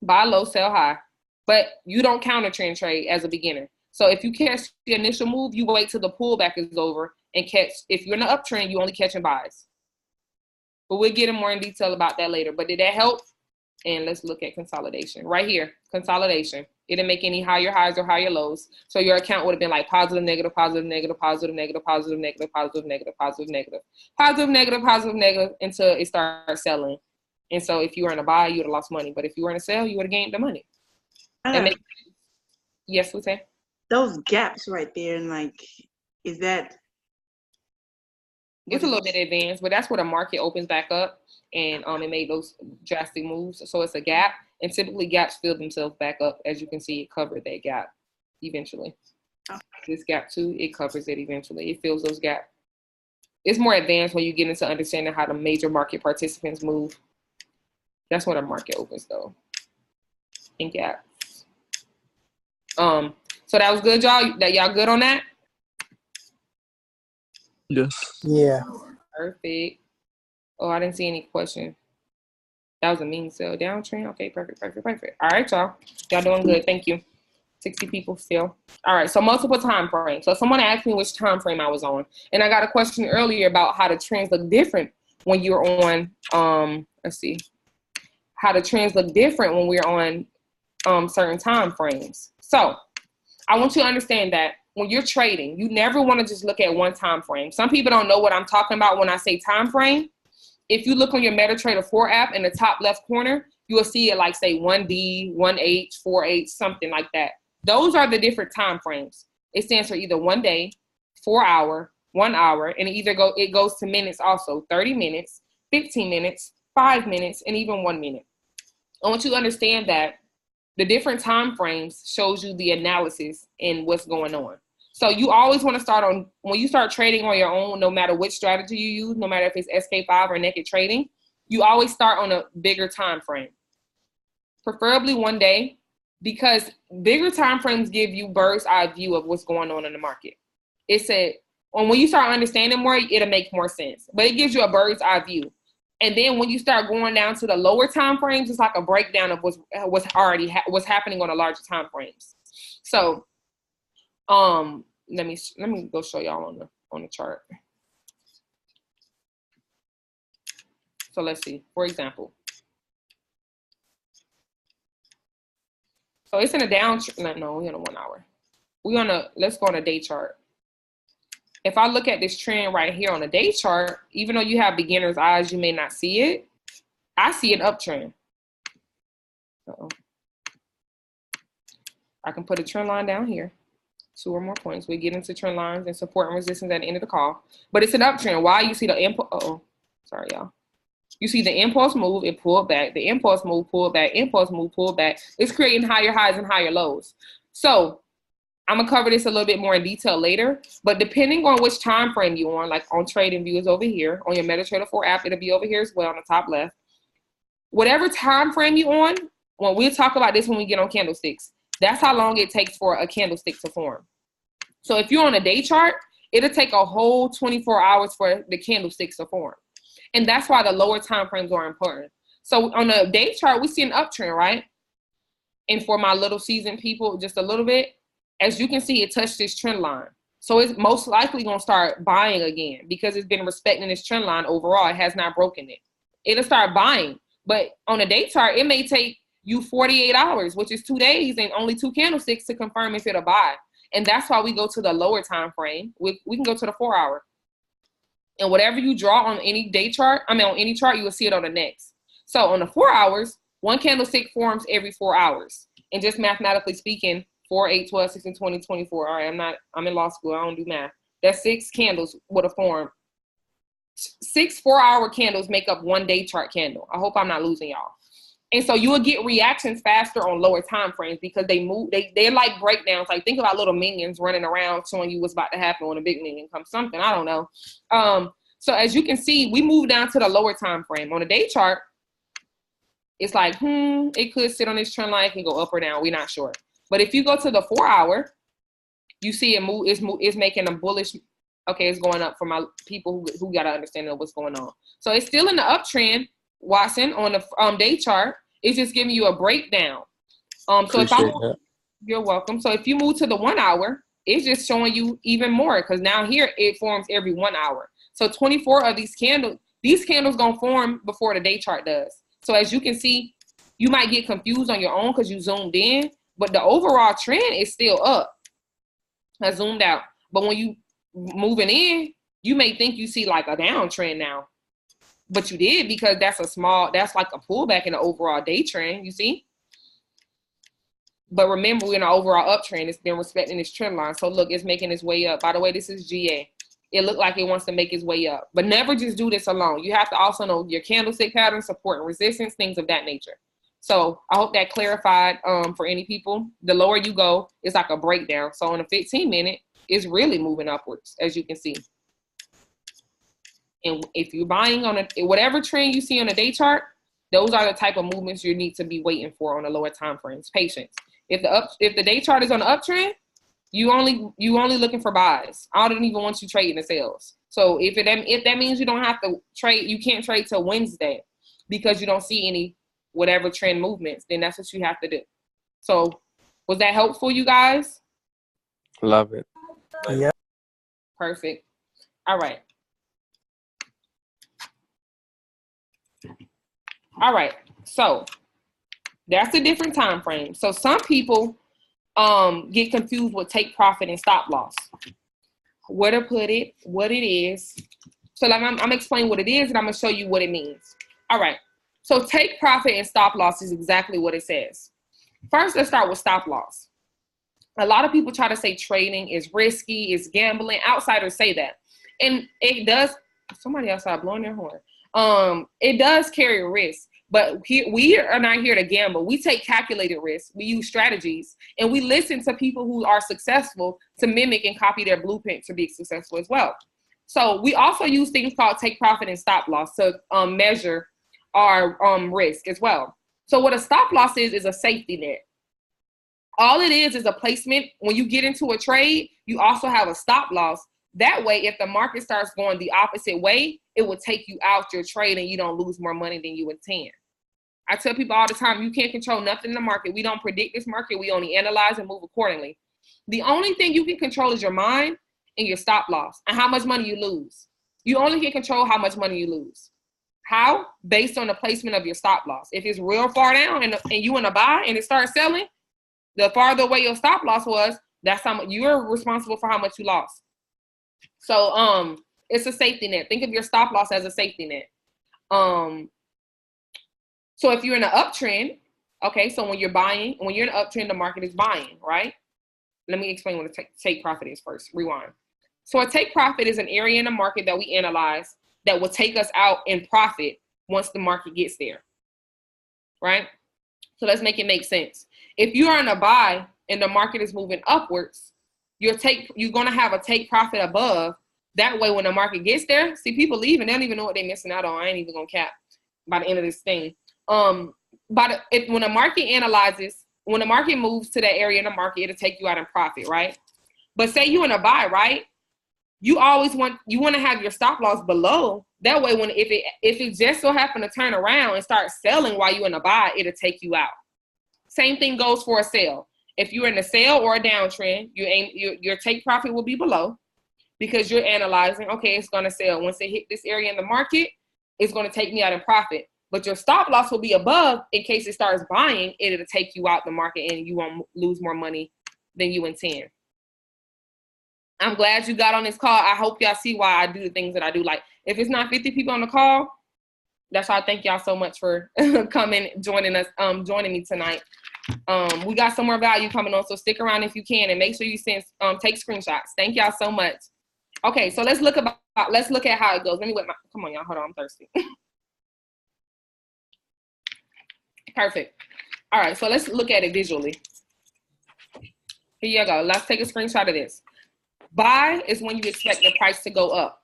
Speaker 1: Buy low, sell high. But you don't counter trend trade as a beginner. So if you catch the initial move, you wait till the pullback is over and catch. If you're in the uptrend, you only catching buys. But we'll get in more in detail about that later. But did that help? And let's look at consolidation. Right here, consolidation. It didn't make any higher highs or higher lows. So your account would have been like positive, negative, positive, negative, positive, negative, positive, negative, positive, negative, positive, negative, positive, negative, positive, negative, until it starts selling. And so if you were in a buy, you would have lost money. But if you were in a sell, you would have gained the money. Yes, we say.
Speaker 8: Those gaps right there, and like, is that?
Speaker 1: It's a little bit advanced, but that's where the market opens back up, and it made those drastic moves. So it's a gap, and typically gaps fill themselves back up. As you can see, it covered that gap eventually.
Speaker 8: Oh.
Speaker 1: This gap too, it covers it eventually. It fills those gaps. It's more advanced when you get into understanding how the major market participants move. That's where the market opens though, in gaps. So that was good, y'all. That y'all good on that?
Speaker 3: Yes.
Speaker 6: Yeah.
Speaker 1: Perfect. Oh, I didn't see any question. That was a mean sell downtrend. Okay, perfect. All right, y'all. Y'all doing good. Thank you. 60 people still. All right, so multiple time frames. So someone asked me which time frame I was on. And I got a question earlier about how the trends look different when you're on, let's see. How the trends look different when we're on certain time frames. So I want you to understand that when you're trading, you never want to just look at one time frame. Some people don't know what I'm talking about when I say time frame. If you look on your MetaTrader 4 app in the top left corner, you will see it like say 1D, 1H, 4H, something like that. Those are the different time frames. It stands for either 1 day, 4 hour, 1 hour, and it goes to minutes also, 30 minutes, 15 minutes, 5 minutes, and even 1 minute. I want you to understand that the different time frames shows you the analysis and what's going on. So you always want to start on, when you start trading on your own, no matter which strategy you use, no matter if it's SK5 or naked trading, you always start on a bigger time frame, preferably 1 day, because bigger time frames give you bird's eye view of what's going on in the market. When you start understanding more, it'll make more sense, but it gives you a bird's eye view. And then when you start going down to the lower time frames, it's like a breakdown of what's happening on the larger time frames. So, let me go show y'all on the chart. So let's see. For example, so it's in a downtrend. No, we're on a 1 hour. Let's go on a day chart. If I look at this trend right here on a day chart, even though you have beginner's eyes, you may not see it. I see an uptrend. I can put a trend line down here. 2 or more points. We get into trend lines and support and resistance at the end of the call. But it's an uptrend. Why? You see the impulse. Sorry, y'all. You see the impulse move, it pulled back. The impulse move, pulled back. Impulse move, pulled back. It's creating higher highs and higher lows. So I'm going to cover this a little bit more in detail later, but depending on which time frame you're on, like on TradingView is over here, on your MetaTrader 4 app, it'll be over here as well on the top left. whatever time frame you on, when we'll talk about this when we get on candlesticks, that's how long it takes for a candlestick to form. So if you're on a day chart, it'll take a whole 24 hours for the candlesticks to form. And that's why the lower time frames are important. So on the day chart, we see an uptrend, right? And for my little seasoned people, just a little bit, as you can see, it touched this trend line. So it's most likely going to start buying again because it's been respecting this trend line overall. It has not broken it. It'll start buying. But on a day chart, it may take you 48 hours, which is 2 days and only 2 candlesticks to confirm if it'll buy. And that's why we go to the lower time frame. We can go to the 4 hour. And whatever you draw on any day chart, on any chart, you will see it on the next. So on the 4 hours, one candlestick forms every 4 hours. And just mathematically speaking, 4, 8, 12, 16, 20, 24. All right, I'm in law school. I don't do math. That's 6 candles would have formed. 6 4-hour candles make up one day chart candle. I hope I'm not losing y'all. And so you will get reactions faster on lower time frames because they move. They're like breakdowns. Like think about little minions running around showing you what's about to happen when a big minion comes. Something, I don't know. So as you can see, we move down to the lower time frame. On a day chart, it's like, it could sit on this trend line, it can go up or down. We're not sure. But if you go to the 4 hour, you see it move. It's making a bullish. Okay, it's going up for my people who got to understand what's going on. So it's still in the uptrend, Watson, on the day chart. It's just giving you a breakdown. So if you're welcome. So if you move to the 1 hour, it's just showing you even more because now here it forms every 1 hour. So 24 of these candles gonna form before the day chart does. So as you can see, you might get confused on your own because you zoomed in, but the overall trend is still up. I zoomed out. But when you moving in, you may think you see like a downtrend now. But you did because that's like a pullback in the overall day trend, you see? But remember, we're in an overall uptrend. It's been respecting this trend line. So look, it's making its way up. By the way, this is GA. It looked like it wants to make its way up. But never just do this alone. You have to also know your candlestick pattern, support and resistance, things of that nature. So I hope that clarified for any people. The lower you go, it's like a breakdown. So on a 15-minute, it's really moving upwards, as you can see. And if you're buying on whatever trend you see on a day chart, those are the type of movements you need to be waiting for on the lower time frames. Patience. If the day chart is on the uptrend, you only looking for buys. I don't even want you trading the sales. So if that means you don't have to trade, you can't trade till Wednesday because you don't see any whatever trend movements, then that's what you have to do. So was that helpful, you guys?
Speaker 9: Love it.
Speaker 6: Yeah.
Speaker 1: Perfect. All right. All right. So that's a different time frame. So some people get confused with take profit and stop loss. Where to put it, what it is. So like I'm explaining what it is and I'm gonna show you what it means. All right. So take profit and stop loss is exactly what it says. First, let's start with stop loss. A lot of people try to say trading is risky, is gambling. Outsiders say that. And it does, somebody outside blowing their horn. It does carry a risk, but we are not here to gamble. We take calculated risks. We use strategies and we listen to people who are successful to mimic and copy their blueprint to be successful as well. So we also use things called take profit and stop loss to measure our risk as well. So what a stop loss is a safety net. All it is a placement. When you get into a trade, you also have a stop loss. That way, if the market starts going the opposite way, it will take you out your trade and you don't lose more money than you intend. I tell people all the time, you can't control nothing in the market. We don't predict this market. We only analyze and move accordingly. The only thing you can control is your mind and your stop loss and how much money you lose. You only can control how much money you lose. How? Based on the placement of your stop loss. If it's real far down and you want to buy and it starts selling, the farther away your stop loss was, that's how much you're responsible for how much you lost. So it's a safety net. Think of your stop loss as a safety net. So if you're in an uptrend, okay, so when you're in an uptrend, the market is buying, right? Let me explain what a take profit is first. Rewind. So a take profit is an area in the market that we analyze that will take us out in profit once the market gets there, right? So let's make it make sense. If you are in a buy and the market is moving upwards, you're going to have a take profit above. That way, when the market gets there, see, people leave and they don't even know what they're missing out on. I ain't even going to cap by the end of this thing. When the market analyzes, when the market moves to that area in the market, it'll take you out in profit, right? But say you in a buy, right? You always want to have your stop loss below. That way, if it just so happen to turn around and start selling while you're in a buy, it'll take you out. Same thing goes for a sell. If you're in a sell or a downtrend, your take profit will be below because you're analyzing, okay, it's going to sell. Once it hit this area in the market, it's going to take me out in profit. But your stop loss will be above in case it starts buying. It'll take you out the market and you won't lose more money than you intend. I'm glad you got on this call. I hope y'all see why I do the things that I do. Like, if it's not 50 people on the call, that's why I thank y'all so much for coming, joining me tonight. We got some more value coming on, so stick around if you can, and make sure you take screenshots. Thank y'all so much. Okay, so let's look at how it goes. Let me wet my. Come on, y'all. Hold on, I'm thirsty. Perfect. All right, so let's look at it visually. Here you go. Let's take a screenshot of this. Buy is when you expect the price to go up.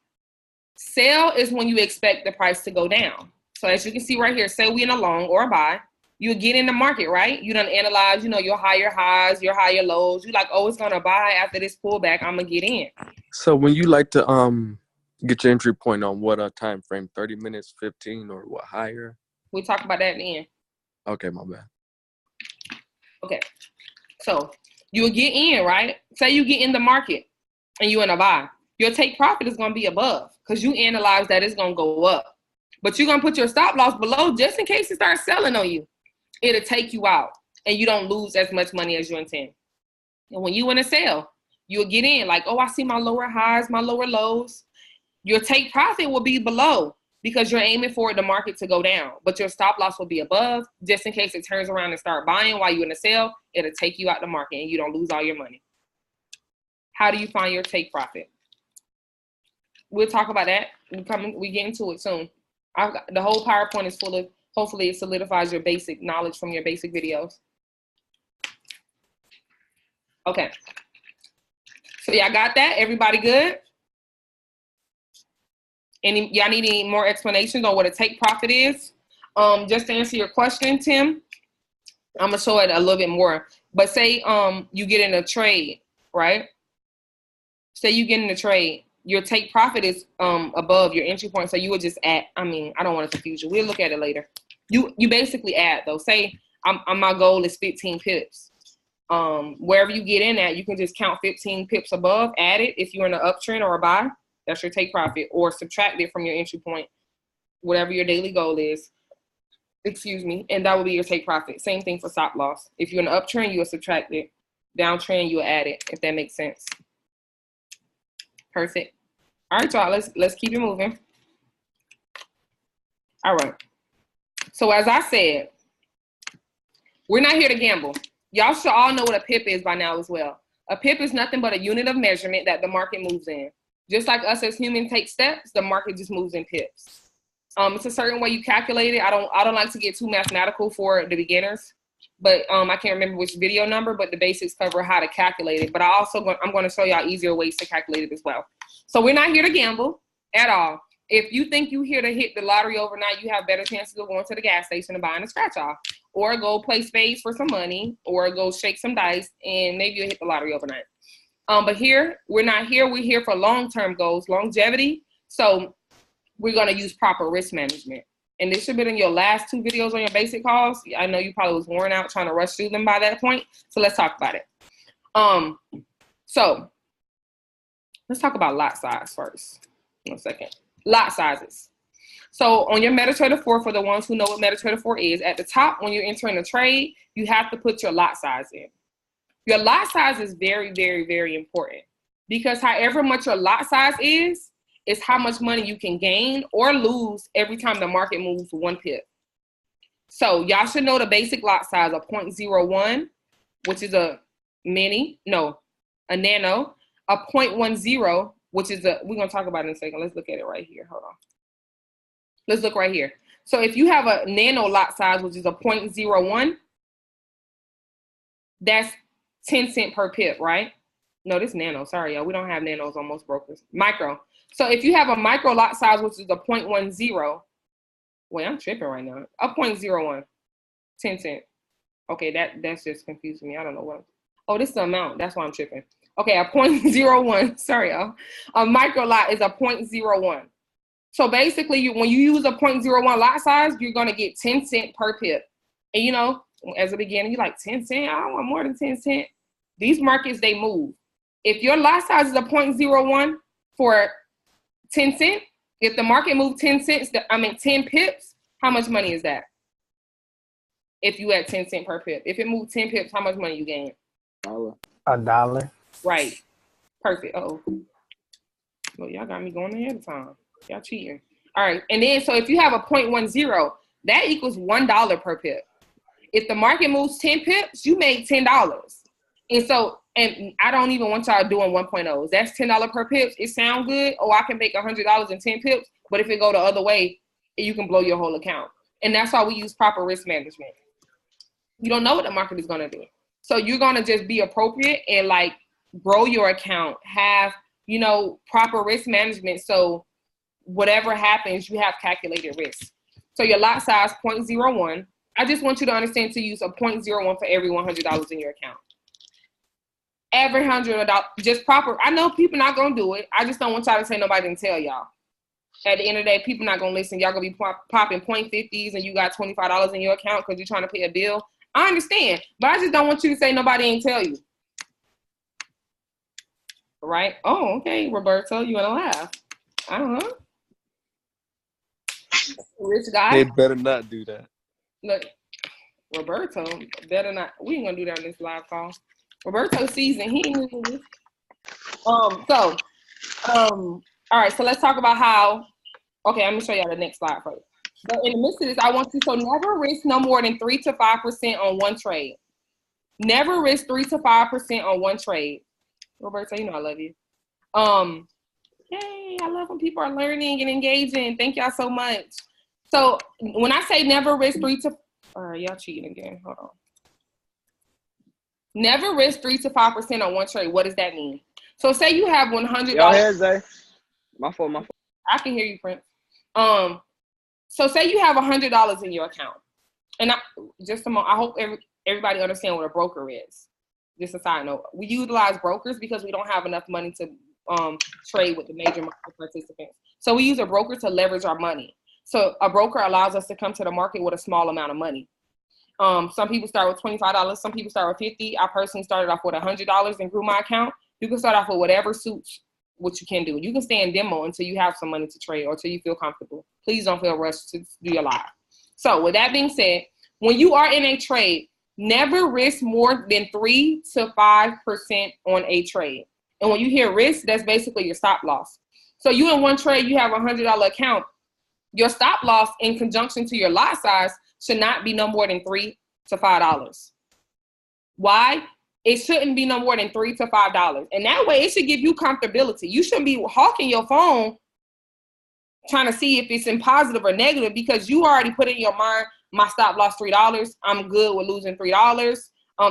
Speaker 1: Sell is when you expect the price to go down. So as you can see right here, say we in a long or a buy, you get in the market, right? You done analyze, your higher highs, your higher lows. You like, oh, it's gonna buy after this pullback. I'm gonna get in.
Speaker 9: So when you like to get your entry point on what time frame, 30 minutes, 15, or what higher?
Speaker 1: We'll talk about that in the end.
Speaker 9: Okay, my bad.
Speaker 1: Okay, so you'll get in, right? Say you get in the market and you in a buy. Your take profit is gonna be above because you analyze that it's gonna go up. But you're gonna put your stop loss below just in case it starts selling on you. It'll take you out and you don't lose as much money as you intend. And when you want to sell, you'll get in like, oh, I see my lower highs, my lower lows. Your take profit will be below because you're aiming for the market to go down, but your stop loss will be above just in case it turns around and start buying while you're in a sale. It'll take you out the market and you don't lose all your money. How do you find your take profit? We'll talk about that. We get into it soon. The whole PowerPoint is full of, hopefully it solidifies your basic knowledge from your basic videos. Okay. So y'all got that? Everybody good? Y'all need any more explanations on what a take profit is? Just to answer your question, Tim, I'm gonna show it a little bit more. But say you get in a trade, right? Say you get in a trade. Your take profit is above your entry point, so you would just add. I don't want to confuse you. We'll look at it later. You basically add though. Say my goal is 15 pips. Wherever you get in at, you can just count 15 pips above, add it. If you're in an uptrend or a buy, that's your take profit, or subtract it from your entry point, whatever your daily goal is. Excuse me, and that will be your take profit. Same thing for stop loss. If you're in an uptrend, you'll subtract it. Downtrend, you'll add it. If that makes sense. Perfect. All right, y'all, let's keep it moving. All right. So as I said, we're not here to gamble. Y'all should all know what a pip is by now as well. A pip is nothing but a unit of measurement that the market moves in. Just like us as humans take steps, the market just moves in pips. It's a certain way you calculate it. I don't like to get too mathematical for the beginners, but I can't remember which video number, but the basics cover how to calculate it. But I'm going to show y'all easier ways to calculate it as well. So we're not here to gamble at all. If you think you're here to hit the lottery overnight, you have better chances of going to the gas station and buying a scratch off, or go play spades for some money, or go shake some dice, and maybe you'll hit the lottery overnight. But here, we're not here. We're here for long-term goals, longevity. So we're going to use proper risk management. And this should be in your last 2 videos on your basic calls. I know you probably was worn out trying to rush through them by that point. So let's talk about it. So let's talk about lot size first. 1 second. Lot sizes. So on your MetaTrader 4, for the ones who know what MetaTrader 4 is, at the top when you're entering a trade, you have to put your lot size in. Your lot size is very, very, very important because however much your lot size is how much money you can gain or lose every time the market moves 1 pip. So y'all should know the basic lot size of 0.01, which is a nano, a 0.10, which is we're going to talk about it in a second. Let's look at it right here. Hold on. Let's look right here. So if you have a nano lot size, which is a 0.01, that's 10 cents per pip, right? No, this nano. Sorry, y'all. We don't have nanos on most brokers. Micro. So if you have a micro lot size, which is a 0.10, Wait, I'm tripping right now. A 0.01, 10 cent. Okay, that's just confusing me. I don't know what. Oh, this is the amount. That's why I'm tripping. Okay, a 0.01. Sorry, y'all. A micro lot is a 0.01. So basically, when you use a 0.01 lot size, you're gonna get 10 cent per pip. And you know, as a beginner, you're like 10 cent. I don't want more than 10 cent. These markets, they move. If your lot size is a 0.01 for 10 cent, if the market moved 10 pips, how much money is that? If you had 10 cent per pip. If it moved 10 pips, how much money you gain?
Speaker 6: $1.
Speaker 1: Right. Perfect. Uh-oh. Well, y'all got me going ahead of time. Y'all cheating. All right. And then, so if you have a 0.10, that equals $1 per pip. If the market moves 10 pips, you made $10. And so, and I don't even want y'all doing 1.0s. That's $10 per pips. It sounds good. Oh, I can make $100 in 10 pips. But if it go the other way, you can blow your whole account. And that's why we use proper risk management. You don't know what the market is going to do. So you're going to just be appropriate and like grow your account, have, you know, proper risk management. So whatever happens, you have calculated risk. So your lot size, 0.01. I just want you to understand to use a 0.01 for every $100 in your account. Every $100, just proper. I know people not going to do it. I just don't want y'all to say nobody didn't tell y'all. At the end of the day, people not going to listen. Y'all going to be popping 0.50s and you got $25 in your account because you're trying to pay a bill. I understand, but I just don't want you to say nobody ain't tell you. Right? Oh, okay, Roberto, you want to laugh? I don't know. Rich guy.
Speaker 9: They better not do that.
Speaker 1: Look, Roberto better not. We ain't gonna do that on this live call. Roberto season. He ain't doing this. All right. So let's talk about how. Okay, I'm gonna show y'all the next slide first. So in the midst of this, I want you to never risk no more than 3 to 5% on one trade. Never risk 3 to 5% on one trade. Roberto, you know I love you. Yay! I love when people are learning and engaging. Thank y'all so much. So when I say never risk 3 to, all right, y'all cheating again. Hold on. Never risk 3 to 5% on one trade. What does that mean? So say you have $100.
Speaker 3: Yo, here's Zay. My fault.
Speaker 1: I can hear you, Prince. So say you have $100 in your account, and I hope everybody understand what a broker is. Just a side note, we utilize brokers because we don't have enough money to trade with the major market participants. So we use a broker to leverage our money. So a broker allows us to come to the market with a small amount of money. Some people start with $25. Some people start with $50. I personally started off with $100 and grew my account. You can start off with whatever suits what you can do. You can stay in demo until you have some money to trade or until you feel comfortable. Please don't feel rushed to do your live. So with that being said, when you are in a trade, never risk more than 3 to 5% on a trade. And when you hear risk, that's basically your stop loss. So you in one trade, you have a $100 account. Your stop loss in conjunction to your lot size should not be no more than $3 to $5. Why? It shouldn't be no more than $3 to $5. And that way it should give you comfortability. You shouldn't be hawking your phone trying to see if it's in positive or negative because you already put in your mind, my stop loss $3. I'm good with losing $3.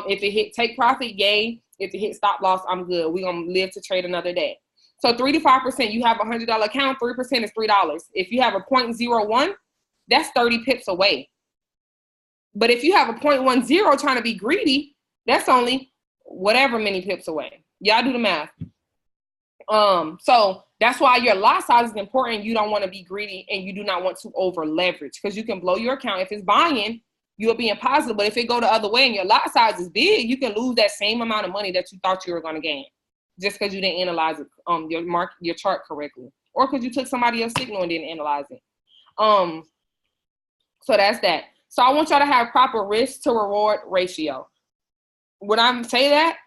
Speaker 1: If it hit take profit, yay. If it hit stop loss, I'm good. We're going to live to trade another day. So 3 to 5%, you have a $100 account, 3% is $3. If you have a 0.01, that's 30 pips away. But if you have a 0.10 trying to be greedy, that's only whatever many pips away. Y'all do the math. So that's why your lot size is important. You don't want to be greedy and you do not want to over leverage because you can blow your account. If it's buying, you'll be in positive. But if it go the other way and your lot size is big, you can lose that same amount of money that you thought you were going to gain just because you didn't analyze it, your chart correctly, or because you took somebody else's signal and didn't analyze it. So that's that. So I want y'all to have proper risk to reward ratio. When I say that,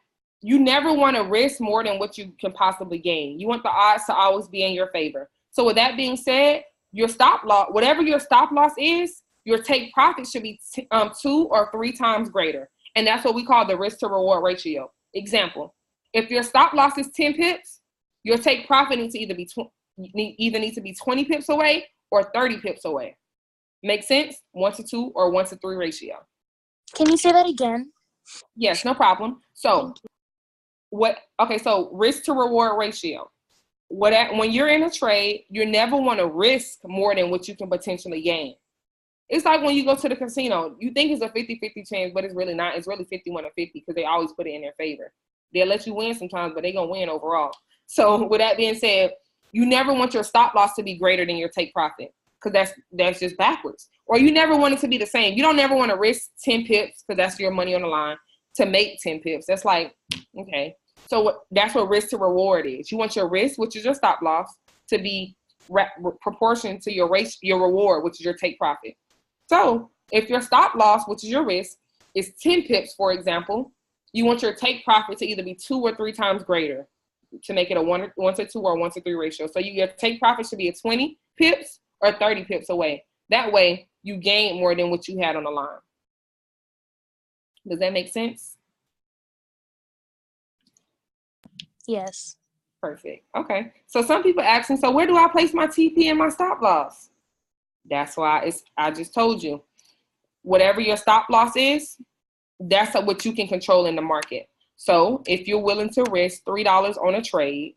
Speaker 1: you never want to risk more than what you can possibly gain. You want the odds to always be in your favor. So with that being said, your stop loss, whatever your stop loss is, your take profit should be 2 or 3 times greater. And that's what we call the risk to reward ratio. Example, if your stop loss is 10 pips, your take profit needs to either be 20 pips away or 30 pips away. Make sense? 1 to 2 or 1 to 3 ratio.
Speaker 10: Can you say that again?
Speaker 1: Yes, no problem. So so risk to reward ratio. When you're in a trade, you never want to risk more than what you can potentially gain. It's like when you go to the casino, you think it's a 50-50 chance, but it's really not. It's really 51-50 because they always put it in their favor. They'll let you win sometimes, but they're going to win overall. So with that being said, you never want your stop loss to be greater than your take profit because that's just backwards. Or you never want it to be the same. You don't never want to risk 10 pips because that's your money on the line to make 10 pips. That's like, okay. So that's what risk to reward is. You want your risk, which is your stop loss, to be proportion to your reward, which is your take profit. So if your stop loss, which is your risk, is 10 pips, for example, you want your take profit to either be 2 or 3 times greater to make it a 1 to 2 or 1 to 3 ratio. So your take profit should be a 20 pips or 30 pips away. That way you gain more than what you had on the line. Does that make sense?
Speaker 10: Yes.
Speaker 1: Perfect. Okay. So some people asking, so where do I place my TP and my stop loss? That's why I just told you. Whatever your stop loss is, that's what you can control in the market. So if you're willing to risk $3 on a trade,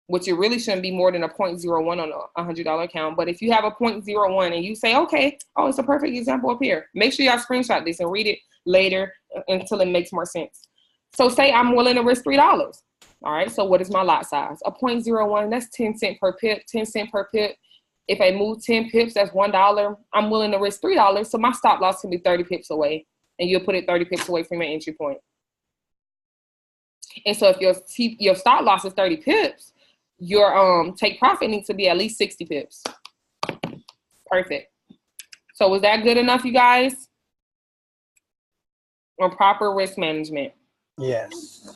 Speaker 1: which it really shouldn't be more than a 0.01 on a $100 account. But if you have a 0.01 and you say, okay, oh, it's a perfect example up here. Make sure y'all screenshot this and read it later until it makes more sense. So say I'm willing to risk $3. All right, so what is my lot size? A 0.01, that's 10 cents per pip, 10 cents per pip. If I move 10 pips, that's $1. I'm willing to risk $3, so my stop loss can be 30 pips away, and you'll put it 30 pips away from your entry point. And so if your stop loss is 30 pips, your take profit needs to be at least 60 pips. Perfect. So was that good enough, you guys? On proper risk management?
Speaker 6: Yes.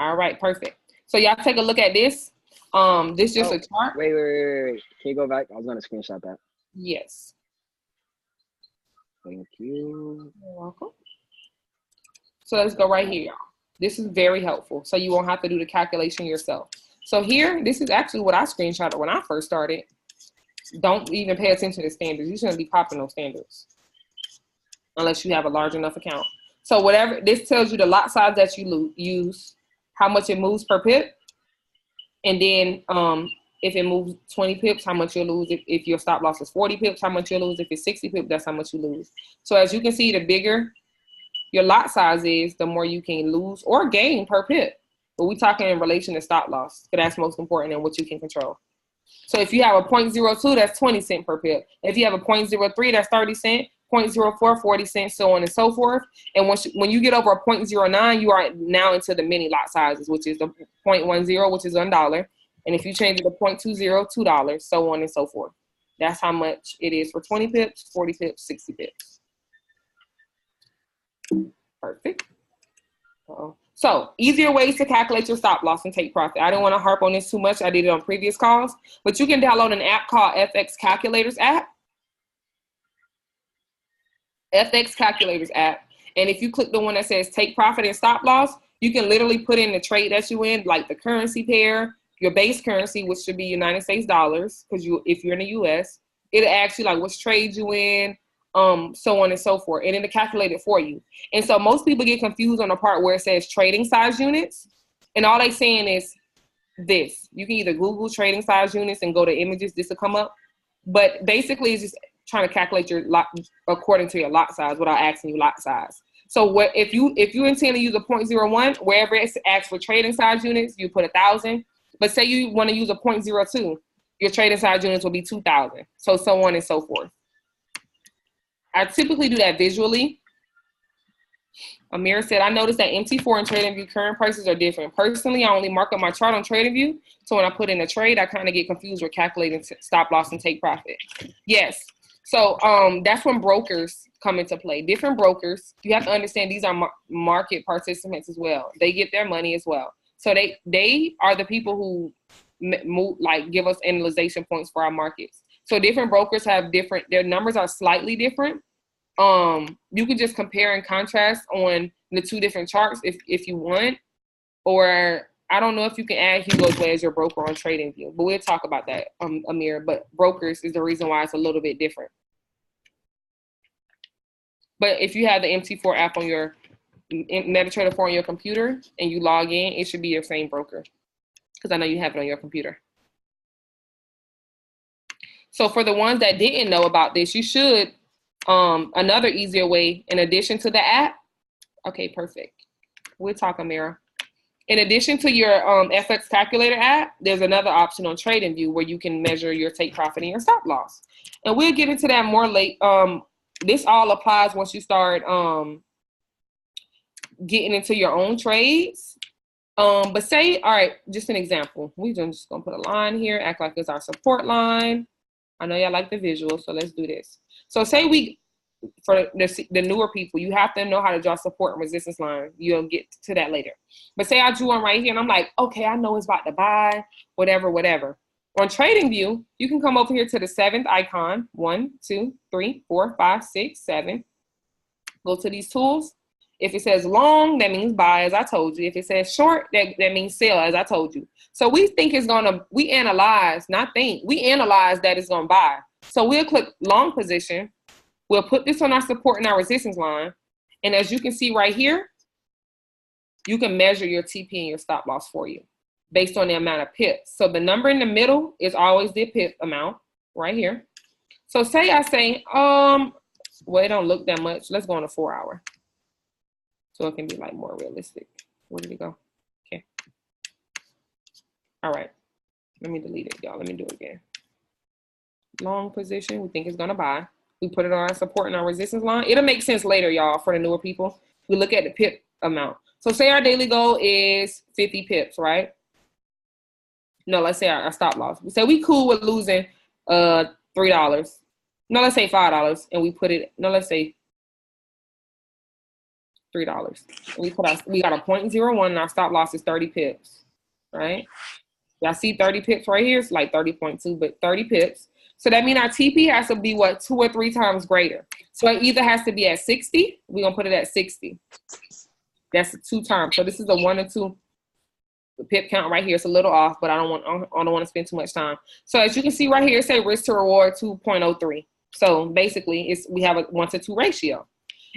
Speaker 1: All right, perfect. So y'all take a look at this. This just a chart.
Speaker 3: Wait. Can you go back? I was gonna screenshot that.
Speaker 1: Yes.
Speaker 3: Thank you.
Speaker 1: You're welcome. So let's go right here, y'all. This is very helpful, so you won't have to do the calculation yourself. So here, this is actually what I screenshotted when I first started. Don't even pay attention to standards. You shouldn't be popping those standards unless you have a large enough account. So whatever, this tells you the lot size that you use, how much it moves per pip, and then if it moves 20 pips, how much you'll lose. If your stop loss is 40 pips, how much you'll lose. If it's 60 pips, that's how much you lose. So as you can see, the bigger your lot size is, the more you can lose or gain per pip. But we're talking in relation to stop loss, because that's most important and what you can control. So if you have a 0.02, that's 20 cents per pip. If you have a 0.03, that's 30 cents. 0.04, 40 cents, so on and so forth. And when you get over a 0.09, you are now into the mini lot sizes, which is the 0.10, which is $1. And if you change it to 0.20, $2, so on and so forth. That's how much it is for 20 pips, 40 pips, 60 pips. Perfect. So easier ways to calculate your stop loss and take profit. I don't want to harp on this too much. I did it on previous calls, but you can download an app called FX Calculators app. FX Calculators app. And if you click the one that says take profit and stop loss, you can literally put in the trade that you in, like the currency pair, your base currency, which should be United States dollars, because if you're in the US, it'll ask you like which trade you in, so on and so forth, and it'll calculate it for you. And so most people get confused on the part where it says trading size units, and all they saying is this. You can either Google trading size units and go to images, this will come up. But basically it's just trying to calculate your lot according to your lot size without asking you lot size. So what if you intend to use a 0.01, wherever it asks for trading size units, you put 1,000. But say you want to use a 0.02, your trading size units will be 2,000. So on and so forth. I typically do that visually. Amir said, I noticed that MT4 and TradingView current prices are different. Personally, I only mark up my chart on TradingView. So when I put in a trade, I kind of get confused with calculating stop loss and take profit. Yes. So that's when brokers come into play. Different brokers, you have to understand these are market participants as well. They get their money as well. So they are the people who give us analyzation points for our markets. So different brokers have different, their numbers are slightly different. You can just compare and contrast on the two different charts if you want, or I don't know if you can add Hugo's Way as your broker on TradingView, but we'll talk about that, Amir. But brokers is the reason why it's a little bit different. But if you have the MT4 app on your MetaTrader 4 on your computer and you log in, it should be your same broker, because I know you have it on your computer. So for the ones that didn't know about this, you should Another easier way, in addition to the app, okay, perfect. We'll talk, Amira. In addition to your FX calculator app, there's another option on TradingView where you can measure your take profit and your stop loss. And we'll get into that more late. This all applies once you start getting into your own trades. But say, all right, just an example. We're just gonna put a line here, act like it's our support line. I know y'all like the visual, so let's do this. So say for the newer people, you have to know how to draw support and resistance line. You'll get to that later. But say I drew one right here and I'm like, okay, I know it's about to buy, whatever. On TradingView, you can come over here to the 7th icon, 1, 2, 3, 4, 5, 6, 7. Go to these tools. If it says long, that means buy, as I told you. If it says short, that means sell, as I told you. So we analyze that it's gonna buy. So we'll click long position. We'll put this on our support and our resistance line. And as you can see right here, you can measure your TP and your stop loss for you based on the amount of pips. So the number in the middle is always the pip amount right here. So say I say, well, it don't look that much. Let's go on a 4 hour. So it can be like more realistic. Where did it go? Okay. All right. Let me delete it, y'all. Let me do it again. Long position, we think it's gonna buy. We put it on our support and our resistance line. It'll make sense later, y'all, for the newer people. We look at the pip amount. So say our daily goal is 50 pips, right? No, let's say our stop loss. We say we cool with losing $3. No, let's say $5, and we put it. No, let's say $3. We got a 0.01, and our stop loss is 30 pips, right? Y'all see 30 pips right here? It's like 30.2, but 30 pips. So that means our TP has to be, 2 or 3 times greater. So it either has to be at 60. We're going to put it at 60. That's 2 times. So this is a 1 or 2. The pip count right here is a little off, but I don't want to spend too much time. So as you can see right here, it says risk to reward 2.03. So basically, we have a 1 to 2 ratio.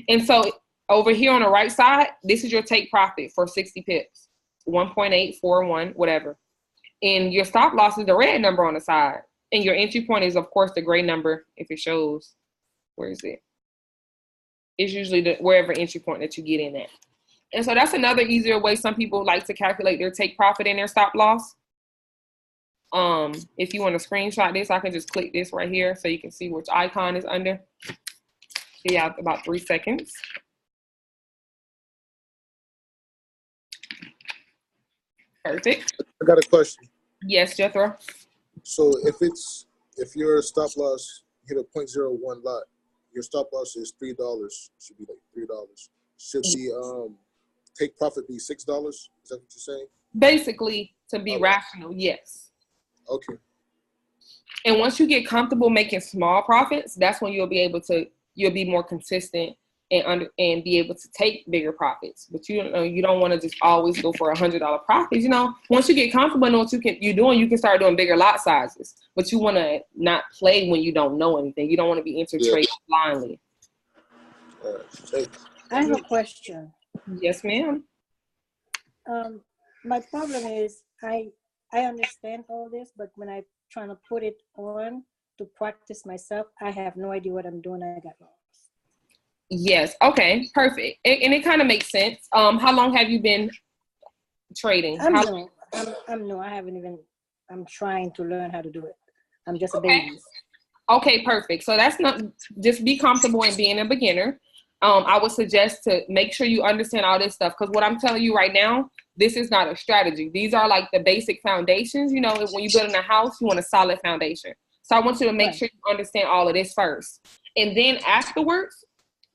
Speaker 1: And so over here on the right side, this is your take profit for 60 pips, 1.841, whatever. And your stop loss is the red number on the side. And your entry point is, of course, the gray number, if it shows. Where is it? It's usually wherever entry point that you get in at. And so that's another easier way some people like to calculate their take profit and their stop loss. If you want to screenshot this, I can just click this right here so you can see which icon is under. See, you have about 3 seconds. Perfect.
Speaker 5: I got a question.
Speaker 1: Yes, Jethro.
Speaker 5: So if your stop loss hit a 0.01 lot, your stop loss is $3. Should be like $3. Should the take profit be $6? Is that what you're saying?
Speaker 1: Basically, to be rational, yes.
Speaker 5: Okay.
Speaker 1: And once you get comfortable making small profits, that's when you'll be more consistent and be able to take bigger profits. But you don't want to just always go for $100 profits. Once you get comfortable in what you're doing, you can start doing bigger lot sizes. But you want to not play when you don't know anything. You don't want to be trading blindly.
Speaker 11: I have a question.
Speaker 1: Yes, ma'am.
Speaker 11: My problem is I understand all this, but when I'm trying to put it on to practice myself, I have no idea what I'm doing. I got lost.
Speaker 1: Yes. Okay. Perfect. And it kind of makes sense. How long have you been trading?
Speaker 11: I'm new. I haven't even. I'm trying to learn how to do it. I'm just a baby.
Speaker 1: Okay. Perfect. So that's not just be comfortable in being a beginner. I would suggest to make sure you understand all this stuff, because what I'm telling you right now, this is not a strategy. These are like the basic foundations. When you're building a house, you want a solid foundation. So I want you to make sure you understand all of this first, and then afterwards,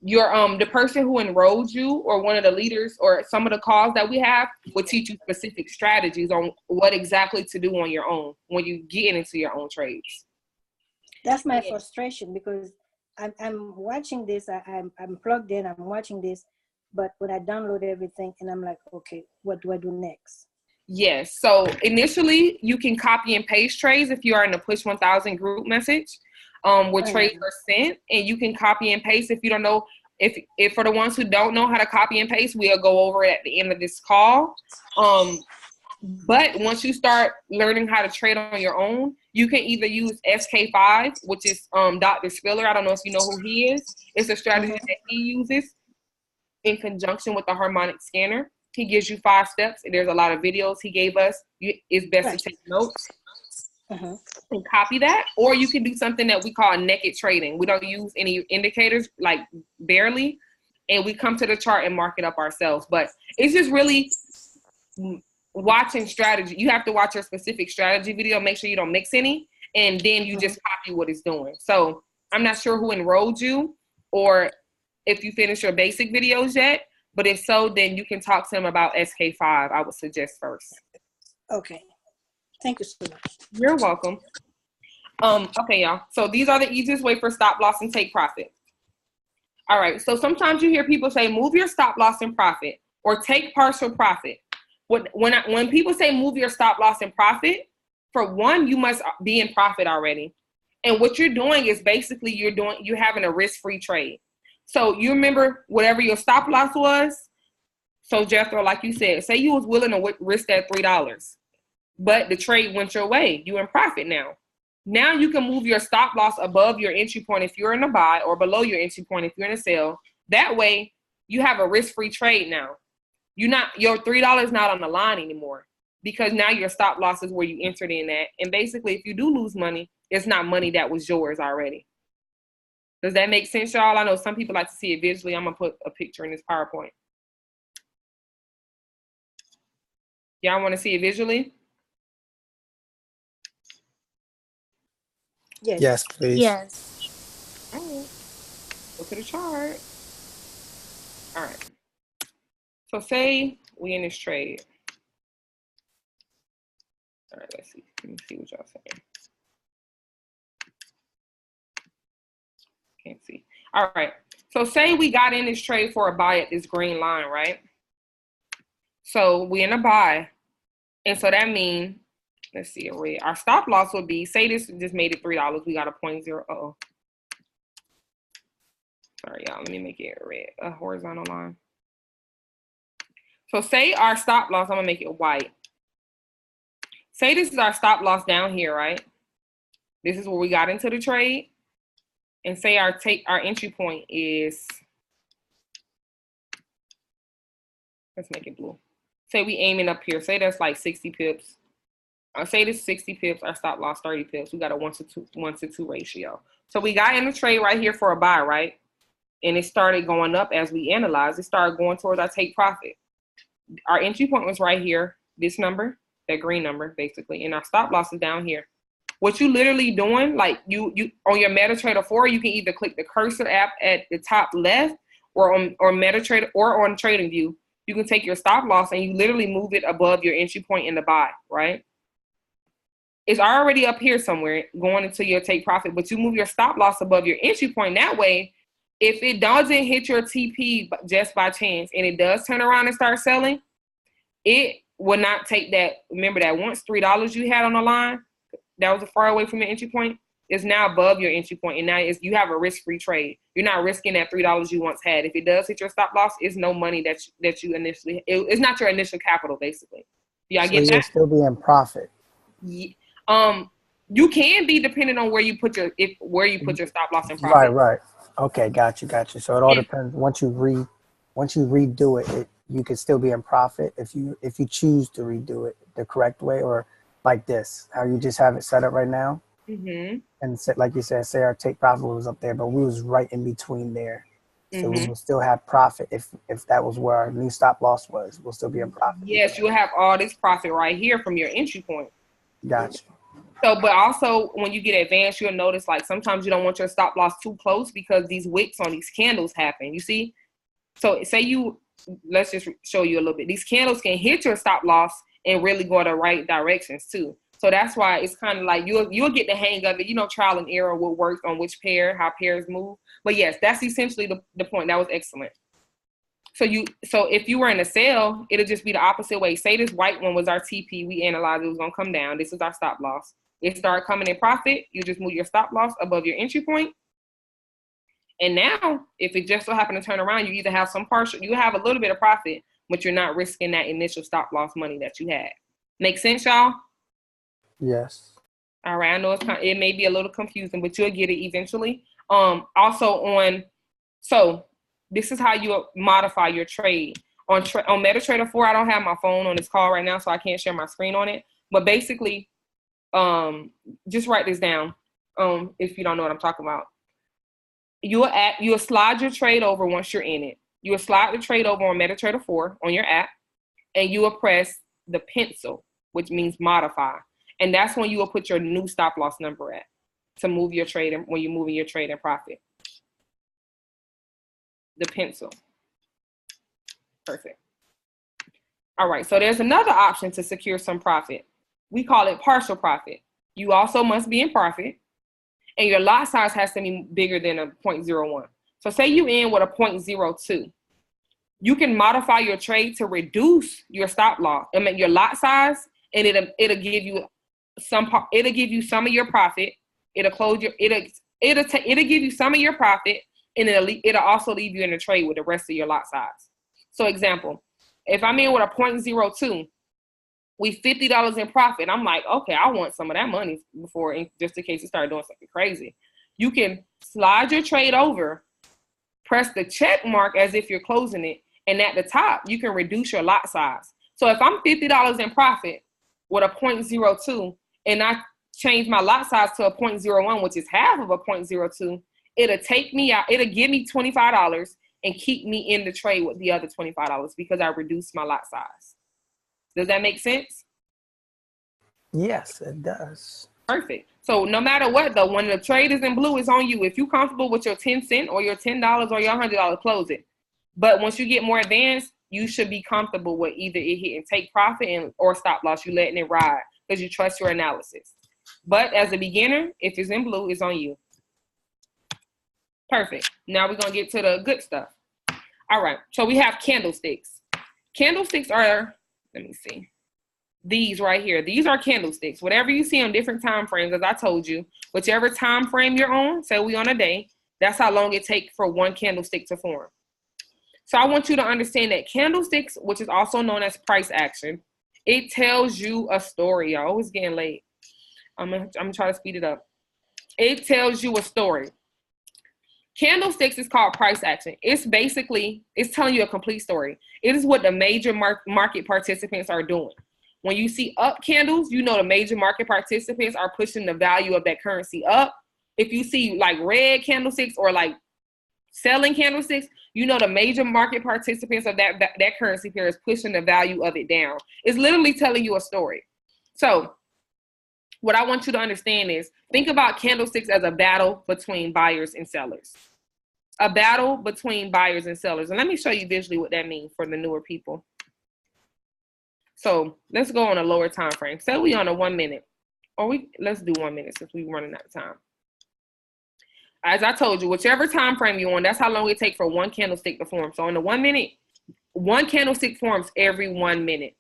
Speaker 1: the person who enrolled you or one of the leaders or some of the calls that we have will teach you specific strategies on what exactly to do on your own when you get into your own trades.
Speaker 11: That's my frustration, because I'm watching this. I'm plugged in. I'm watching this, but when I download everything, and I'm like, okay, what do I do next?
Speaker 1: Yes. So initially, you can copy and paste trades if you are in the Push 1000 group message, where trades are sent, and you can copy and paste if you don't know. If for the ones who don't know how to copy and paste, we'll go over it at the end of this call. But once you start learning how to trade on your own, You can either use SK5, which is Dr. Spiller. I don't know if you know who he is. It's a strategy that he uses in conjunction with the harmonic scanner. He gives you 5 steps, and there's a lot of videos he gave us. It's best to take notes and copy that. Or you can do something that we call naked trading. We don't use any indicators, like barely, and we come to the chart and mark it up ourselves. But it's just really watching strategy. You have to watch your specific strategy video, make sure you don't mix any, and then you just copy what it's doing. So I'm not sure who enrolled you or if you finish your basic videos yet, but if so, then you can talk to him about SK5, I would suggest first.
Speaker 11: Okay. Thank you so much.
Speaker 1: You're welcome. Okay, y'all. So these are the easiest way for stop loss and take profit. All right. So sometimes you hear people say, move your stop loss and profit or take partial profit. When people say move your stop loss and profit, for one, you must be in profit already. And what you're doing is basically you're having a risk-free trade. So you remember whatever your stop loss was. So Jethro, like you said, say you was willing to risk that $3, but the trade went your way. You in profit now. Now you can move your stop loss above your entry point if you're in a buy, or below your entry point if you're in a sell. That way you have a risk-free trade now. Your $3 not on the line anymore, because now your stop loss is where you entered in at. And basically, if you do lose money, it's not money that was yours already. Does that make sense, y'all? I know some people like to see it visually. I'm going to put a picture in this PowerPoint. Y'all want to see it visually?
Speaker 11: Yes.
Speaker 6: Yes, please.
Speaker 10: Yes.
Speaker 1: All right. Go to the chart. All right. So say we in this trade. All right, let's see. Let me see what y'all saying. Can't see. All right. So say we got in this trade for a buy at this green line, right? So we in a buy. And so that means, let's see, a red. Our stop loss would be, say this just made it $3. We got a 0.0. Uh-oh. Sorry, y'all. Let me make it red. A horizontal line. So say our stop loss, I'm going to make it white. Say this is our stop loss down here, right? This is where we got into the trade. And say our entry point is, let's make it blue. Say we aiming up here. Say that's like 60 pips. Say this 60 pips, our stop loss 30 pips. We got a 1-to-2 ratio. So we got in the trade right here for a buy, right? And it started going up as we analyzed. It started going towards our take profit. Our entry point was right here, this number, that green number, basically. And our stop loss is down here. What you literally doing, like you on your MetaTrader 4, you can either click the cursor app at the top left or MetaTrader or on TradingView. You can take your stop loss and you literally move it above your entry point in the buy, right? It's already up here somewhere going into your take profit, but you move your stop loss above your entry point. That way, if it doesn't hit your TP just by chance and it does turn around and start selling, it will not take that. Remember that once $3 you had on the line, that was far away from your entry point, is now above your entry point, and now you have a risk-free trade. You're not risking that $3 you once had. If it does hit your stop loss, it's no money that you initially. It's not your initial capital, basically. Y'all get that?
Speaker 6: You'll still be in profit.
Speaker 1: Yeah. You can be depending on where you put your stop loss and profit.
Speaker 6: Right. Okay, got you. So it all depends. Once you redo it, you could still be in profit if you choose to redo it the correct way, or like this, how you just have it set up right now.
Speaker 1: Mm-hmm.
Speaker 6: And like you said, say our take profit was up there, but we was right in between there. So we will still have profit if that was where our new stop loss was. We'll still be in profit.
Speaker 1: Yes, you'll have all this profit right here from your entry point.
Speaker 6: Gotcha.
Speaker 1: So, but also when you get advanced, you'll notice like sometimes you don't want your stop loss too close because these wicks on these candles happen. You see? So let's just show you a little bit. These candles can hit your stop loss and really go the right directions too. So that's why it's kind of like you'll get the hang of it. Trial and error will work on which pair, how pairs move. But yes, that's essentially the point. That was excellent. So if you were in a sell, it'll just be the opposite way. Say this white one was our TP. We analyzed it was gonna come down. This is our stop loss. It started coming in profit. You just move your stop loss above your entry point. And now, if it just so happen to turn around, you either have you have a little bit of profit, but you're not risking that initial stop loss money that you had. Make sense, y'all?
Speaker 6: Yes.
Speaker 1: All right, I know it may be a little confusing, but you'll get it eventually. So this is how you modify your trade. On MetaTrader 4, I don't have my phone on this call right now, so I can't share my screen on it. But basically, just write this down if you don't know what I'm talking about. You'll slide your trade over once you're in it. You'll slide the trade over on MetaTrader 4 on your app, and you will press the pencil, which means modify. And that's when you will put your new stop loss number at to move your trade when you're moving your trade and profit. The pencil. Perfect. All right, so there's another option to secure some profit. We call it partial profit. You also must be in profit, and your lot size has to be bigger than a 0.01. So say you in with a 0.02. You can modify your trade to reduce your stop loss, your lot size, and it'll give you some of your profit. It'll give you some of your profit, and it'll also leave you in a trade with the rest of your lot size. So example, if I'm in with a 0.02, we $50 in profit. I'm like, okay, I want some of that money before, just in case you start doing something crazy. You can slide your trade over, press the check mark as if you're closing it, and at the top, you can reduce your lot size. So if I'm $50 in profit with a 0.02, and I change my lot size to a 0.01, which is half of a 0.02, it'll take me out, it'll give me $25 and keep me in the trade with the other $25 because I reduced my lot size. Does that make sense?
Speaker 6: Yes, it does.
Speaker 1: Perfect. So no matter what, though, when the trade is in blue, it's on you. If you're comfortable with your 10 cents or your $10 or your $100, close it. But once you get more advanced, you should be comfortable with either it hitting take profit or stop loss. You letting it ride because you trust your analysis. But as a beginner, if it's in blue, it's on you. Perfect. Now we're going to get to the good stuff. All right. So we have candlesticks. Candlesticks are, let me see. These right here. These are candlesticks. Whatever you see on different time frames, as I told you, whichever time frame you're on, say we on a day, that's how long it takes for one candlestick to form. So I want you to understand that candlesticks, which is also known as price action, it tells you a story. Y'all, it's getting late. I'm gonna try to speed it up. It tells you a story. Candlesticks is called price action. It's telling you a complete story. It is what the major market participants are doing. When you see up candles, you know the major market participants are pushing the value of that currency up. If you see like red candlesticks or like selling candlesticks, you know the major market participants of that currency pair is pushing the value of it down. It's literally telling you a story. So what I want you to understand is, think about candlesticks as a battle between buyers and sellers. A battle between buyers and sellers. And let me show you visually what that means for the newer people. So let's go on a lower time frame. Say we on a 1 minute. Let's do 1 minute since we're running out of time. As I told you, whichever time frame you're on, that's how long it takes for one candlestick to form. So in the 1 minute, one candlestick forms every 1 minute.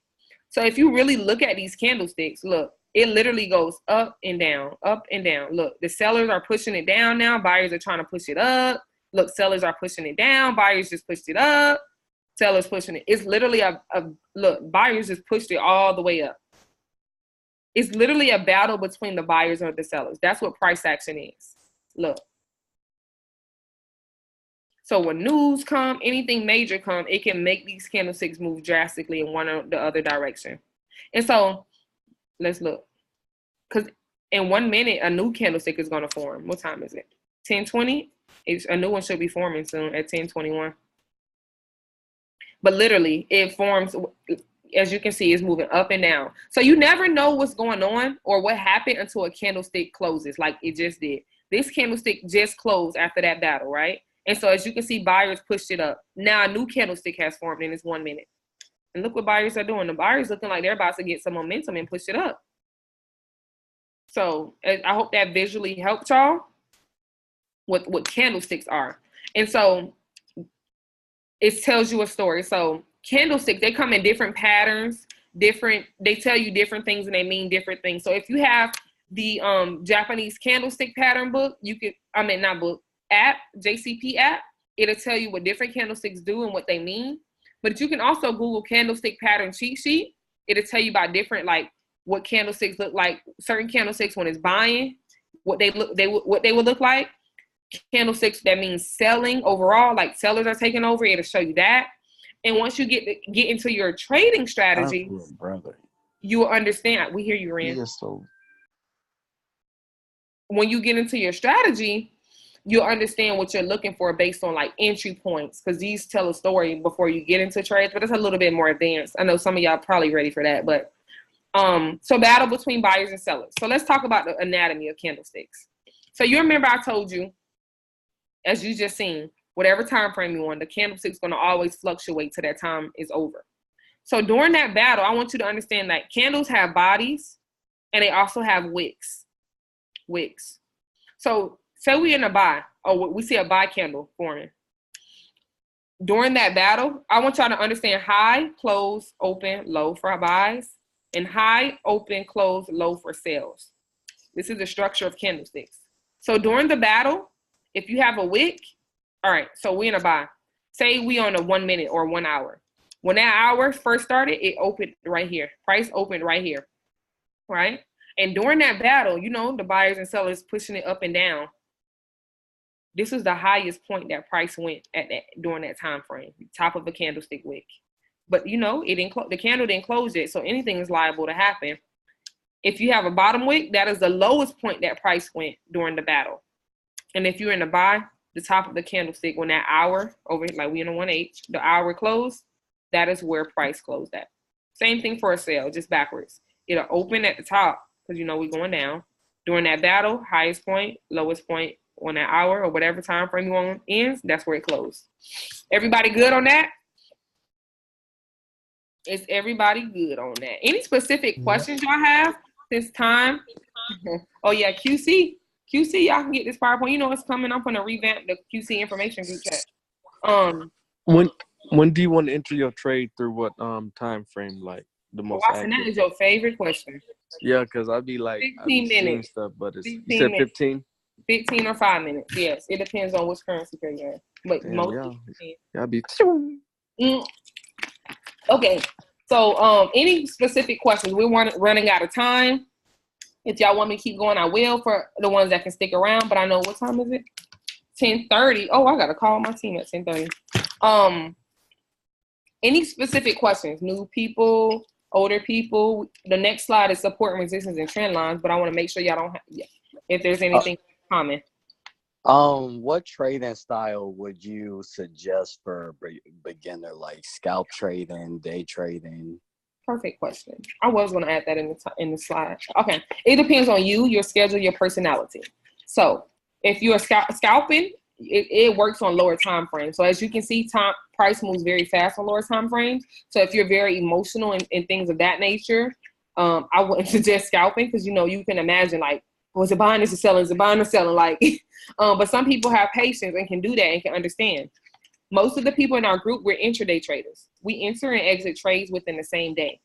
Speaker 1: So if you really look at these candlesticks, look, it literally goes up and down, up and down. Look, the sellers are pushing it down now. Buyers are trying to push it up. Look, sellers are pushing it down. Buyers just pushed it up. Sellers pushing it. It's literally look, buyers just pushed it all the way up. It's literally a battle between the buyers and the sellers. That's what price action is. Look. So when news come, anything major come, it can make these candlesticks move drastically in one or the other direction. And so let's look. Because in 1 minute, a new candlestick is going to form. What time is it? 10:20? A new one should be forming soon at 10:21. But literally, it forms, as you can see, it's moving up and down. So you never know what's going on or what happened until a candlestick closes, like it just did. This candlestick just closed after that battle, right? And so as you can see, buyers pushed it up. Now a new candlestick has formed in this 1 minute. And look what buyers are doing. The buyers looking like they're about to get some momentum and push it up. So I hope that visually helped y'all with what candlesticks are. And so it tells you a story. So candlesticks, they come in different patterns, they tell you different things and they mean different things. So if you have the Japanese candlestick pattern book, app, JCP app, it'll tell you what different candlesticks do and what they mean. But you can also Google candlestick pattern cheat sheet. It'll tell you about different like what candlesticks look like, certain candlesticks when it's buying, what they would look like. Candlesticks that means selling overall, like sellers are taking over, it'll show you that. And once you get into your trading strategy,
Speaker 12: brother,
Speaker 1: you will understand. We hear you, Rand.
Speaker 12: Yeah, so
Speaker 1: When you get into your strategy, you'll understand what you're looking for based on like entry points, because these tell a story before you get into trades, but it's a little bit more advanced. I know some of y'all probably ready for that, but so battle between buyers and sellers. So let's talk about the anatomy of candlesticks. So you remember I told you, as you just seen, whatever time frame you want, the candlestick's going to always fluctuate till that time is over. So during that battle, I want you to understand that candles have bodies and they also have wicks. So say we're in a buy, or we see a buy candle forming. During that battle, I want y'all to understand high, close, open, low for buys, and high, open, close, low for sales. This is the structure of candlesticks. So during the battle, if you have a wick, all right, so we're in a buy. Say we on a 1 minute or 1 hour. When that hour first started, it opened right here. Price opened right here, right? And during that battle, you know, the buyers and sellers pushing it up and down. This was the highest point that price went at during that time frame, top of a candlestick wick. But you know, the candle didn't close yet, so anything is liable to happen. If you have a bottom wick, that is the lowest point that price went during the battle. And if you're in the buy, the top of the candlestick, when that hour over, like we in a 1/8, the hour closed, that is where price closed at. Same thing for a sale, just backwards. It'll open at the top because you know we're going down. During that battle, highest point, lowest point on that hour or whatever time frame you want ends, that's where it closed. Everybody good on that? Is everybody good on that? Any specific questions y'all have this time? Oh yeah, QC, y'all can get this PowerPoint. You know it's coming. I'm gonna revamp the QC information group chat.
Speaker 9: When do you want to enter your trade through what time frame, like the most
Speaker 1: Watson, that is your favorite question.
Speaker 9: Yeah, because I'd be like
Speaker 1: 15 minutes.
Speaker 9: Stuff, but it's,
Speaker 1: 15
Speaker 9: you said
Speaker 1: minutes.
Speaker 9: 15?
Speaker 1: 15 or 5 minutes. Yes, it depends on which currency pair you're in. But most
Speaker 9: y'all be.
Speaker 1: Okay, so any specific questions? We're running out of time. If y'all want me to keep going, I will for the ones that can stick around. But I know what time is it? 10:30. Oh, I gotta call my team at 10:30. Any specific questions? New people, older people. The next slide is support and resistance and trend lines. But I want to make sure y'all don't have. Yeah, if there's anything common.
Speaker 12: What trading style would you suggest for beginner, like scalp trading, day trading?
Speaker 1: Perfect question. I was going to add that in the slide. Okay. It depends on you, your schedule, your personality. So if you're scalping, it works on lower time frames. So as you can see, price moves very fast on lower time frames. So if you're very emotional and things of that nature, I wouldn't suggest scalping because, you know, you can imagine like, is it buying, is it selling, is it buying or selling? Like, but some people have patience and can do that and can understand. Most of the people in our group, we're intraday traders. We enter and exit trades within the same day.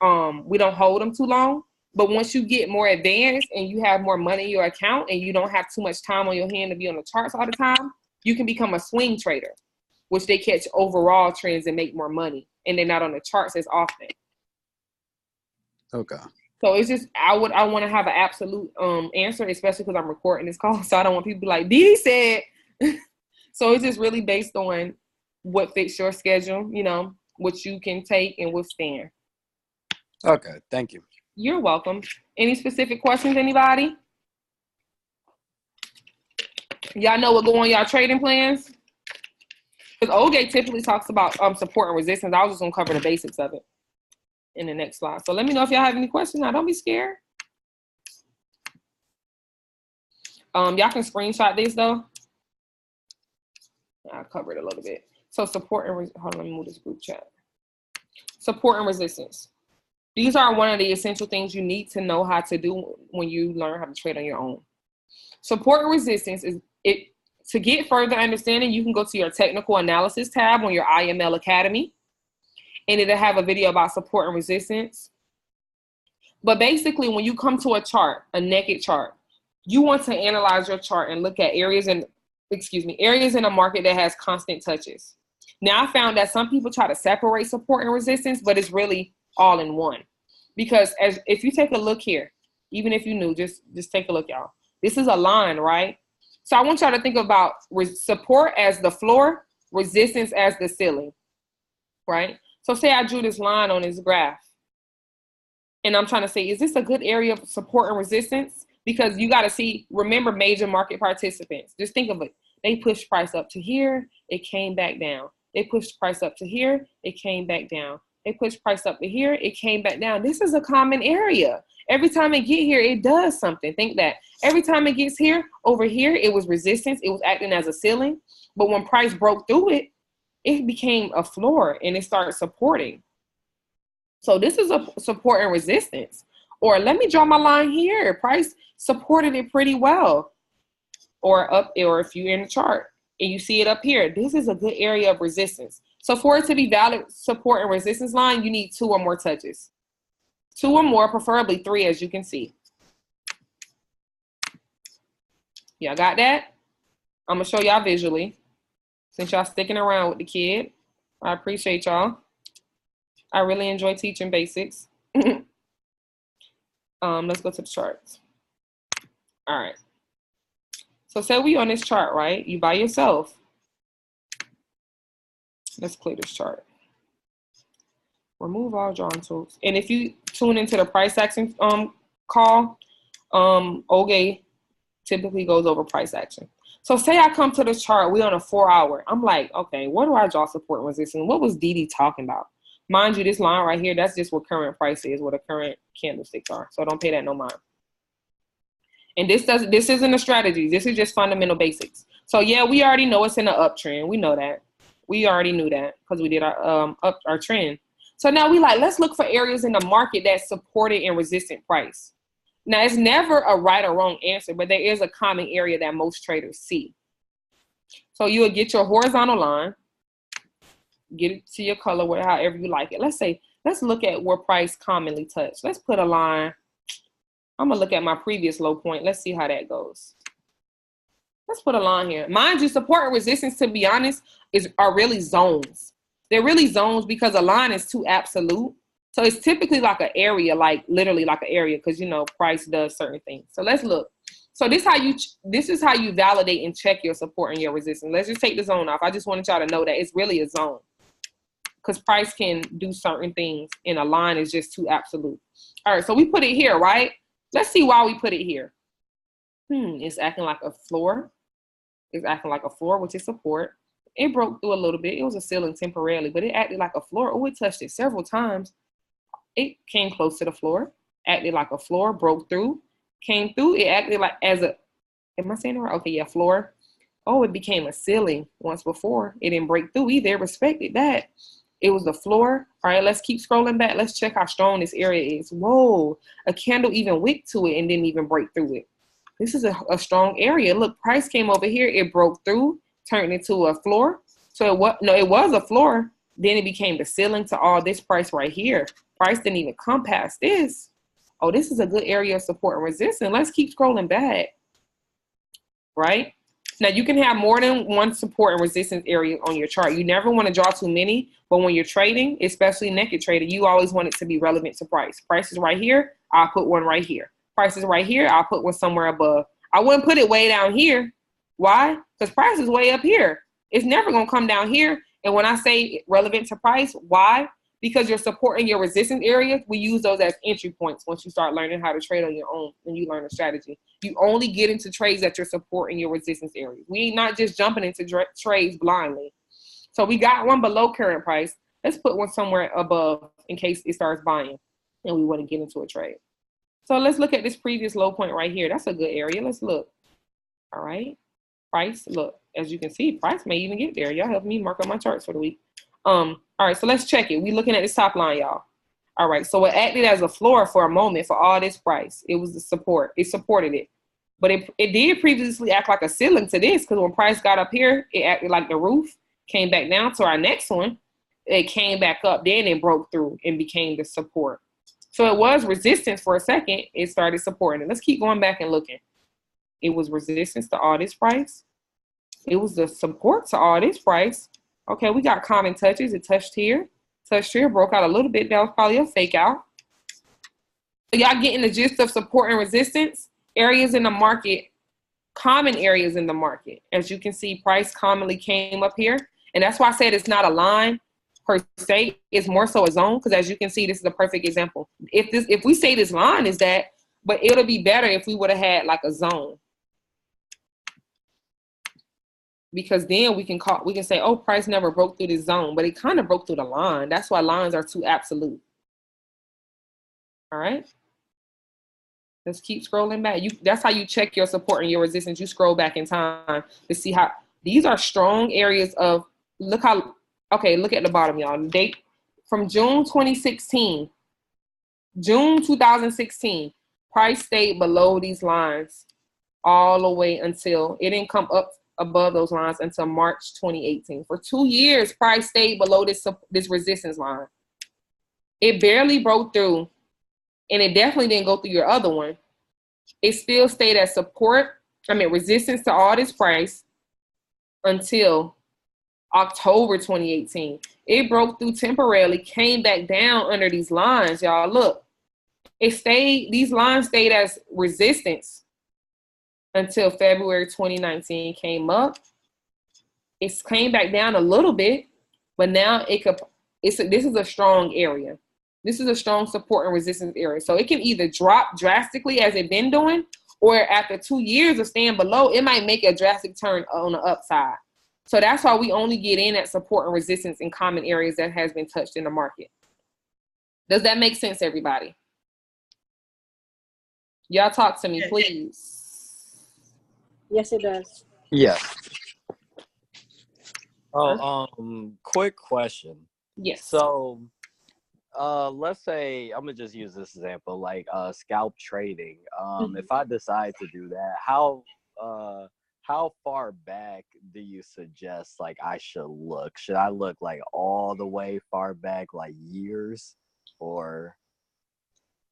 Speaker 1: We don't hold them too long, but once you get more advanced and you have more money in your account and you don't have too much time on your hand to be on the charts all the time, you can become a swing trader, which they catch overall trends and make more money, and they're not on the charts as often.
Speaker 12: Okay.
Speaker 1: So it's just, I want to have an absolute answer, especially because I'm recording this call, so I don't want people to be like, Dee said. So it's just really based on what fits your schedule, you know, what you can take and withstand.
Speaker 12: Okay, thank you.
Speaker 1: You're welcome. Any specific questions, anybody? Y'all know what go on y'all trading plans? Because OJ typically talks about support and resistance. I was just going to cover the basics of it in the next slide. So let me know if y'all have any questions. Now, don't be scared. Y'all can screenshot this, though. I covered a little bit. So support and hold on, let me move this group chat. Support and resistance. These are one of the essential things you need to know how to do when you learn how to trade on your own. Support and resistance is it. To get further understanding, you can go to your technical analysis tab on your IML Academy, and it'll have a video about support and resistance. But basically, when you come to a chart, a naked chart, you want to analyze your chart and look at areas in a market that has constant touches. Now, I found that some people try to separate support and resistance, but it's really all in one. Because if you take a look here, even if you knew, just take a look, y'all. This is a line, right? So I want y'all to think about support as the floor, resistance as the ceiling, right? So say I drew this line on this graph, and I'm trying to say, is this a good area of support and resistance? Because you got to see, remember major market participants. Just think of it. They pushed price up to here, it came back down. They pushed price up to here, it came back down. They pushed price up to here, it came back down. This is a common area. Every time it get here, it does something. Think that. Every time it gets here, over here, it was resistance. It was acting as a ceiling. But when price broke through it, it became a floor and it started supporting. So this is a support and resistance. Or let me draw my line here. Price supported it pretty well. Or up, or if you're in the chart and you see it up here, this is a good area of resistance. So for it to be valid support and resistance line, you need 2 or more touches. 2 or more, preferably 3, as you can see. Y'all got that? I'm gonna show y'all visually. Since y'all sticking around with the kid, I appreciate y'all. I really enjoy teaching basics. Let's go to the charts. All right. So say we on this chart, right? You by yourself. Let's clear this chart. Remove all drawing tools. And if you tune into the price action call, Oge typically goes over price action. So say I come to this chart, we on a 4-hour. I'm like, okay, where do I draw support and resistance? What was Didi talking about? Mind you, this line right here, that's just what current price is, what the current candlesticks are. So don't pay that no mind. And this isn't a strategy. This is just fundamental basics. So yeah, we already know it's in an uptrend. We know that. We already knew that because we did our trend. So now we let's look for areas in the market that supported and resistant price. Now it's never a right or wrong answer, but there is a common area that most traders see. So you will get your horizontal line, get it to your color, however you like it. Let's look at where price commonly touched. Let's put a line. I'm gonna look at my previous low point. Let's see how that goes. Let's put a line here. Mind you, support and resistance, to be honest, are really zones. They're really zones because a line is too absolute. So it's typically like an area, like literally like an area, because price does certain things. So let's look. So this is how you validate and check your support and your resistance. Let's just take the zone off. I just wanted y'all to know that it's really a zone because price can do certain things and a line is just too absolute. All right, so we put it here, right? Let's see why we put it here. It's acting like a floor. It's acting like a floor, which is support. It broke through a little bit. It was a ceiling temporarily, but it acted like a floor. Oh, it touched it several times. It came close to the floor, acted like a floor, broke through, came through. It acted like am I saying it right? Okay, yeah, floor. Oh, it became a ceiling once before. It didn't break through either. It respected that. It was the floor. All right, let's keep scrolling back. Let's check how strong this area is. Whoa, a candle even wicked to it and didn't even break through it. This is a strong area. Look, price came over here. It broke through, turned into a floor. So it was a floor. Then it became the ceiling to all this price right here. Price didn't even come past this. Oh, this is a good area of support and resistance. Let's keep scrolling back. Right? Now, you can have more than one support and resistance area on your chart. You never want to draw too many, but when you're trading, especially naked trading, you always want it to be relevant to price. Price is right here. I'll put one right here. Price is right here. I'll put one somewhere above. I wouldn't put it way down here. Why? Because price is way up here. It's never going to come down here. And when I say relevant to price, why? Because your support and your resistance areas, we use those as entry points once you start learning how to trade on your own and you learn a strategy. You only get into trades at your support and your resistance areas. We ain't not just jumping into trades blindly. So we got one below current price. Let's put one somewhere above in case it starts buying and we want to get into a trade. So let's look at this previous low point right here. That's a good area. Let's look. All right. Price, look, as you can see, price may even get there. Y'all help me mark up my charts for the week. All right, so let's check it. We're looking at this top line, y'all. All right, so it acted as a floor for a moment for all this price. It was the support. It supported it. But it did previously act like a ceiling to this because when price got up here, it acted like the roof, came back down to our next one. It came back up, then it broke through and became the support. So it was resistance for a second. It started supporting it. Let's keep going back and looking. It was resistance to all this price. It was the support to all this price. Okay, we got common touches. It touched here, broke out a little bit. That was probably a fake out. y'all getting the gist of support and resistance? Areas in the market, common areas in the market. As you can see, price commonly came up here. And that's why I said it's not a line per se. It's more so a zone, because as you can see, this is a perfect example. If we say this line is that, but it'll be better if we would have had like a zone. Because then we can say, oh, price never broke through this zone, but it kind of broke through the line. That's why lines are too absolute. All right. Let's keep scrolling back. That's how you check your support and your resistance. You scroll back in time to see how these are strong areas of, look at the bottom, y'all. Date from June 2016, June 2016, price stayed below these lines all the way until it didn't come up above those lines until March 2018. For 2 years, price stayed below this resistance line. It barely broke through, and it definitely didn't go through your other one. It still stayed as resistance to all this price until October 2018. It broke through temporarily, came back down under these lines, y'all. Look, these lines stayed as resistance until February 2019 came up. It came back down a little bit, but now this is a strong area. This is a strong support and resistance area. So it can either drop drastically as it's been doing, or after 2 years of staying below, it might make a drastic turn on the upside. So that's why we only get in at support and resistance in common areas that has been touched in the market. Does that make sense, everybody? Y'all talk to me, please.
Speaker 11: Yes, it does.
Speaker 12: Yes. Quick question.
Speaker 1: Yes.
Speaker 12: So, let's say I'm gonna just use this example, like scalp trading. If I decide to do that, how far back do you suggest like I should look? Should I look like all the way far back, like years, or?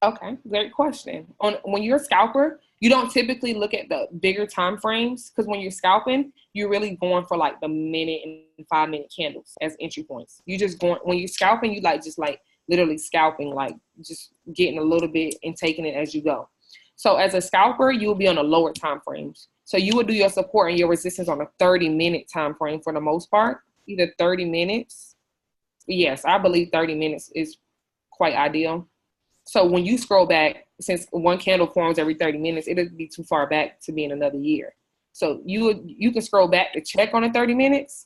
Speaker 1: Okay, great question. When you're a scalper, you don't typically look at the bigger time frames, because when you're scalping, you're really going for like the minute and 5 minute candles as entry points. You just going, when you're scalping, you just literally scalping, like just getting a little bit and taking it as you go. So as a scalper, you will be on the lower time frames. So you would do your support and your resistance on a 30-minute time frame for the most part, either 30 minutes. Yes, I believe 30 minutes is quite ideal. So when you scroll back, since one candle forms every 30 minutes, it'll be too far back to be in another year. So you can scroll back to check on the 30 minutes,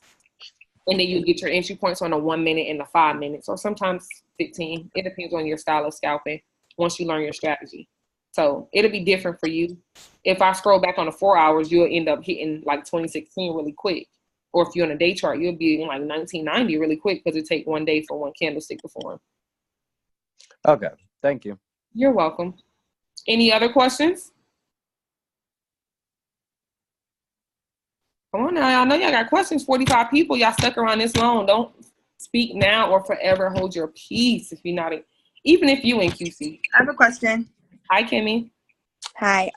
Speaker 1: and then you get your entry points on the 1 minute and the 5 minutes, or sometimes 15. It depends on your style of scalping once you learn your strategy. So it'll be different for you. If I scroll back on the 4 hours, you'll end up hitting like 2016 really quick. Or if you're on a day chart, you'll be in like 1990 really quick, because it takes 1 day for one candlestick to form.
Speaker 12: Okay, thank you.
Speaker 1: You're welcome. Any other questions? Come on now, I know y'all got questions. 45 people, y'all stuck around this long. Don't speak now or forever hold your peace if you're not, even if you in QC.
Speaker 2: I have a question.
Speaker 1: Hi, Kimmy.
Speaker 2: Hi.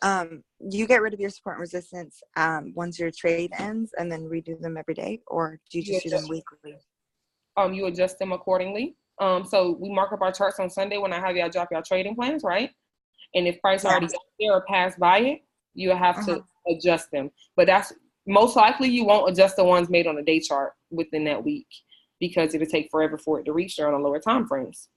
Speaker 2: Do you get rid of your support and resistance once your trade ends and then redo them every day, or do you just do them weekly?
Speaker 1: You adjust them accordingly. So we mark up our charts on Sunday when I have y'all drop y'all trading plans, right? And if price already got there or passed by it, you have to adjust them. But that's most likely you won't adjust the ones made on a day chart within that week, because it'll take forever for it to reach there on the lower time frames.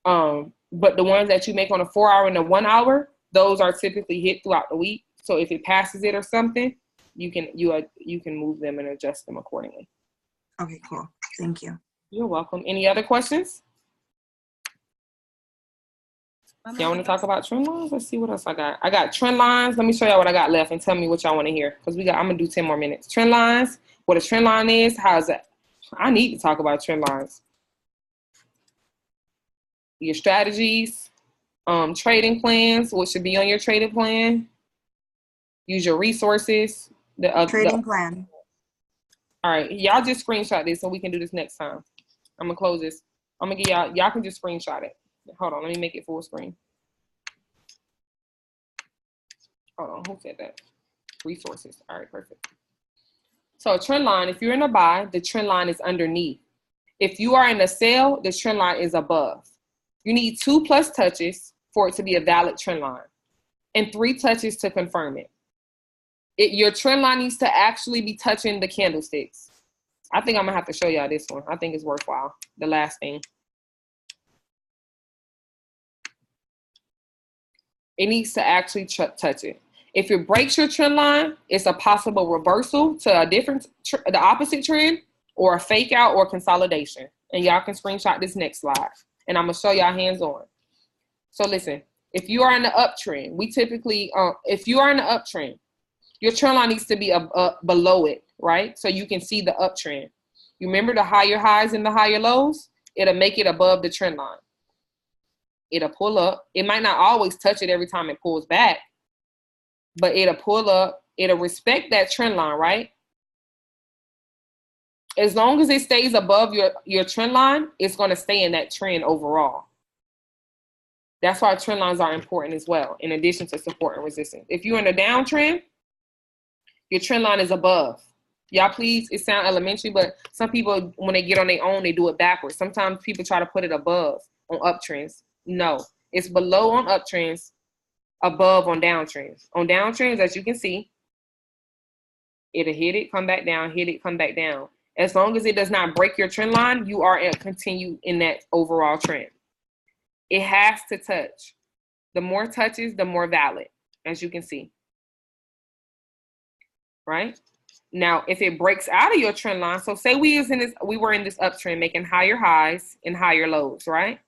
Speaker 1: But the ones that you make on a 4 hour and a 1 hour, those are typically hit throughout the week. So if it passes it or something, you can move them and adjust them accordingly.
Speaker 2: Okay, cool. Thank you.
Speaker 1: You're welcome. Any other questions? Y'all want to talk about trend lines? Let's see what else I got. I got trend lines. Let me show y'all what I got left and tell me what y'all want to hear, because I'm gonna do 10 more minutes. Trend lines. What a trend line is? How is that? I need to talk about trend lines. Your strategies, trading plans. What should be on your trading plan? Use your resources.
Speaker 2: Trading plan.
Speaker 1: All right, y'all just screenshot this so we can do this next time. I'm gonna close this. I'm gonna get y'all can just screenshot it. Hold on, let me make it full screen. Hold on, who said that? Resources. All right, perfect. So a trend line, if you're in a buy, the trend line is underneath. If you are in a sell, the trend line is above. You need 2+ touches for it to be a valid trend line, and 3 touches to confirm it. Your trend line needs to actually be touching the candlesticks. I think I'm gonna have to show y'all this one. I think it's worthwhile. The last thing. It needs to actually touch it. If it breaks your trend line, it's a possible reversal to a different, the opposite trend, or a fake out or consolidation. And y'all can screenshot this next slide. And I'm gonna show y'all hands on. So listen, if you are in the uptrend, we typically, if you are in the uptrend, your trend line needs to be below it, right? So you can see the uptrend. You remember the higher highs and the higher lows? It'll make it above the trend line. It'll pull up. It might not always touch it every time it pulls back, but it'll pull up. It'll respect that trend line, right? As long as it stays above your trend line, it's going to stay in that trend overall. That's why trend lines are important as well, in addition to support and resistance. If you're in a downtrend, your trend line is above. Y'all, please, it sounds elementary, but some people, when they get on their own, they do it backwards. Sometimes people try to put it above on uptrends. No, it's below on uptrends, above on downtrends. On downtrends, as you can see, it'll hit it, come back down, hit it, come back down. As long as it does not break your trend line, you are continue in that overall trend. It has to touch. The more touches, the more valid, as you can see. Right? Now, if it breaks out of your trend line, so say we were in this uptrend making higher highs and higher lows, right?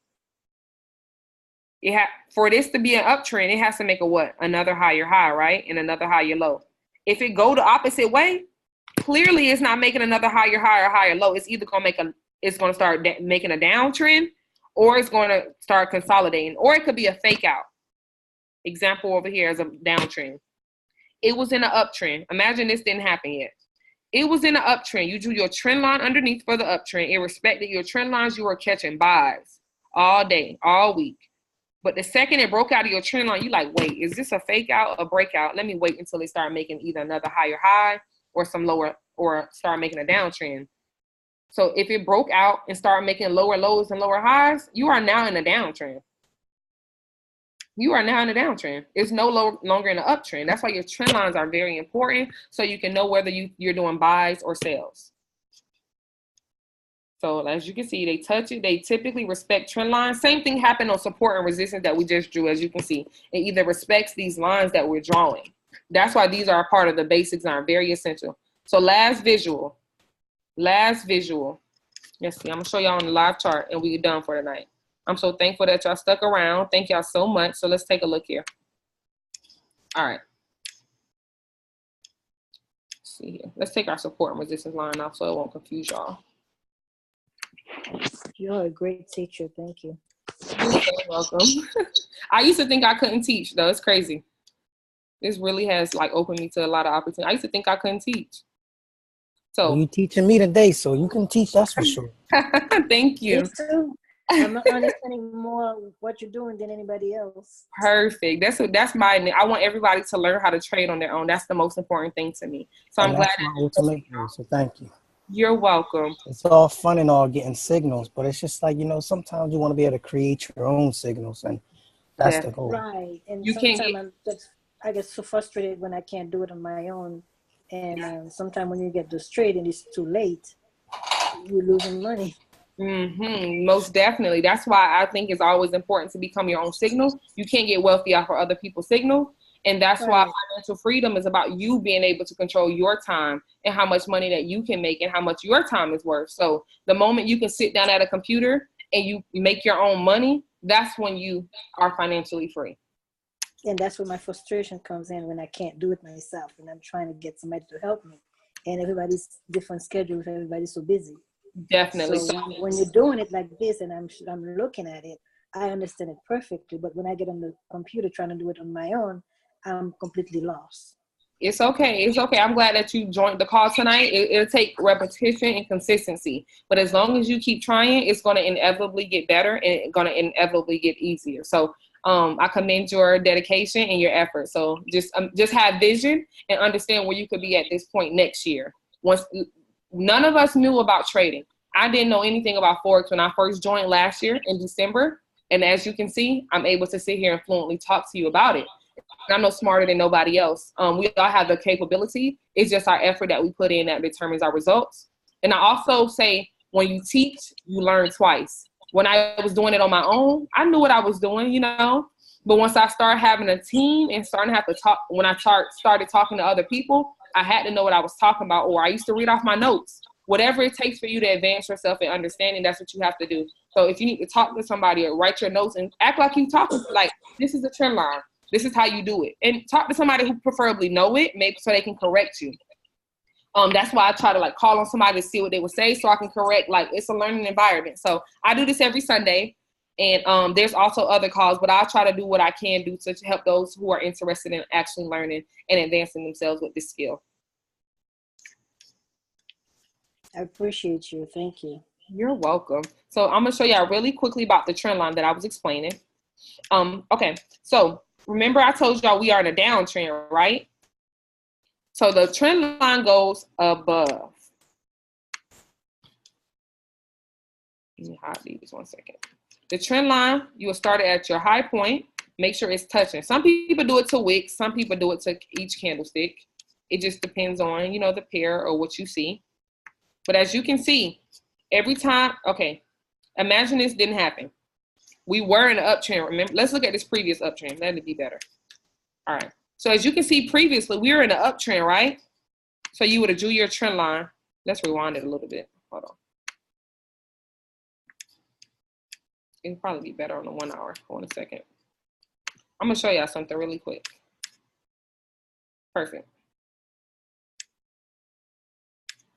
Speaker 1: For this to be an uptrend, it has to make a what? Another higher high, right? And another higher low. If it go the opposite way, clearly it's not making another higher high or higher low. It's either going to start making a downtrend, or it's going to start consolidating, or it could be a fake out. Example over here is a downtrend. It was in an uptrend. Imagine this didn't happen yet. It was in an uptrend. You drew your trend line underneath for the uptrend. It respected your trend lines. You were catching buys all day, all week. But the second it broke out of your trend line, you like, wait, is this a fake out or breakout? Let me wait until it start making either another higher high or some lower, or start making a downtrend. So if it broke out and started making lower lows and lower highs, you are now in a downtrend. You are now in a downtrend. It's no longer in an uptrend. That's why your trend lines are very important, so you can know whether you're doing buys or sales. So as you can see, they touch it. They typically respect trend lines. Same thing happened on support and resistance that we just drew. As you can see, it either respects these lines that we're drawing. That's why these are a part of the basics and are very essential. So last visual. Let's see, I'm gonna show y'all on the live chart and we're done for tonight. I'm so thankful that y'all stuck around. Thank y'all so much. So let's take a look here. All right. Let's see here. Let's take our support and resistance line off so it won't confuse y'all.
Speaker 11: You're a great teacher. Thank you.
Speaker 1: You're so welcome. I used to think I couldn't teach, though. It's crazy. This really has like opened me to a lot of opportunities. I used to think I couldn't teach. So
Speaker 6: well, you teaching me today, so you can teach, that's for sure.
Speaker 1: Thank you.
Speaker 11: Me too. I'm understanding more what you're doing than anybody else.
Speaker 1: Perfect. That's my. I want everybody to learn how to trade on their own. That's the most important thing to me. So I'm glad.
Speaker 6: My ultimate goal, so thank you.
Speaker 1: You're welcome.
Speaker 6: It's all fun and all getting signals, but it's just like, sometimes you want to be able to create your own signals, and that's the goal.
Speaker 11: Right. And sometimes I get so frustrated when I can't do it on my own. And sometimes when you get this trade and it's too late, you're losing money.
Speaker 1: Most definitely. That's why I think it's always important to become your own signal. You can't get wealthy off of other people's signal. And that's why financial freedom is about you being able to control your time and how much money that you can make and how much your time is worth. So the moment you can sit down at a computer and you make your own money, that's when you are financially free.
Speaker 11: And that's where my frustration comes in, when I can't do it myself and I'm trying to get somebody to help me. And everybody's different schedules, everybody's so busy.
Speaker 1: Definitely.
Speaker 11: So when you're doing it like this and I'm looking at it, I understand it perfectly. But when I get on the computer trying to do it on my own, I'm completely lost. It's
Speaker 1: okay. It's okay. I'm glad that you joined the call tonight. It'll take repetition and consistency. But as long as you keep trying, it's going to inevitably get better and it's going to inevitably get easier. So I commend your dedication and your effort. So just have vision and understand where you could be at this point next year. None of us knew about trading. I didn't know anything about Forex when I first joined last year in December. And as you can see, I'm able to sit here and fluently talk to you about it. I'm no smarter than nobody else. We all have the capability. It's just our effort that we put in that determines our results. And I also say, when you teach, you learn twice. When I was doing it on my own, I knew what I was doing, you know. But once I started having a team and starting to have to talk, when I started talking to other people, I had to know what I was talking about, or I used to read off my notes. Whatever it takes for you to advance yourself in understanding, that's what you have to do. So if you need to talk to somebody or write your notes and act like you talking, like, this is a trend line. This is how you do it. And talk to somebody who preferably know it, maybe so they can correct you. That's why I try to like call on somebody to see what they would say so I can correct. Like, it's a learning environment. So I do this every Sunday. And there's also other calls, but I'll try to do what I can do to help those who are interested in actually learning and advancing themselves with this skill.
Speaker 11: I appreciate you. Thank you.
Speaker 1: You're welcome. So I'm going to show y'all really quickly about the trend line that I was explaining. Okay, so remember I told y'all we are in a downtrend, right? So the trend line goes above. Let me hide these 1 second. The trend line, you will start it at your high point. Make sure it's touching. Some people do it to wicks. Some people do it to each candlestick. It just depends on, you know, the pair or what you see. But as you can see, every time, okay, imagine this didn't happen. We were in an uptrend. Remember, let's look at this previous uptrend. That'd be better. All right. So as you can see previously, we were in an uptrend, right? So you would have drew your trend line. Let's rewind it a little bit. Hold on. It'll probably be better on the 1 hour. Hold on a second. I'm going to show y'all something really quick. Perfect.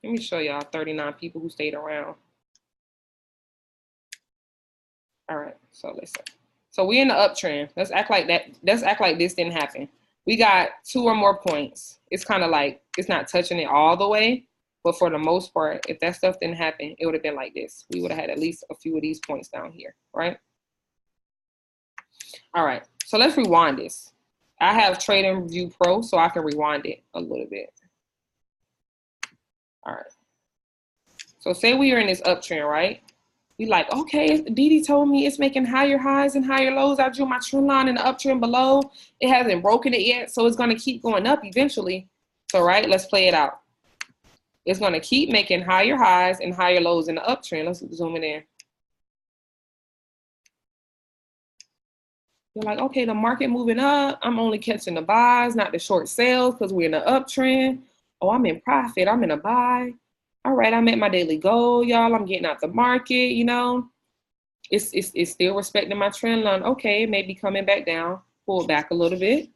Speaker 1: Let me show y'all 39 people who stayed around. All right, so listen. So we're in the uptrend. Let's act like that. Let's act like this didn't happen. We got 2 or more points. It's kind of like, it's not touching it all the way, but for the most part, if that stuff didn't happen, it would have been like this. We would have had at least a few of these points down here, right? All right, so let's rewind this. I have TradingView Pro, so I can rewind it a little bit. All right. So say we are in this uptrend, right? We like, okay, Didi told me it's making higher highs and higher lows. I drew my trend line in the uptrend below. It hasn't broken it yet, so it's going to keep going up eventually. So, right, let's play it out. It's going to keep making higher highs and higher lows in the uptrend. Let's zoom it in. You're like, okay, the market moving up. I'm only catching the buys, not the short sales, because we're in the uptrend. Oh, I'm in profit. I'm in a buy. All right, I'm at my daily goal, y'all. I'm getting out the market, you know. It's still respecting my trend line. Okay, it may be coming back down. Pull back a little bit.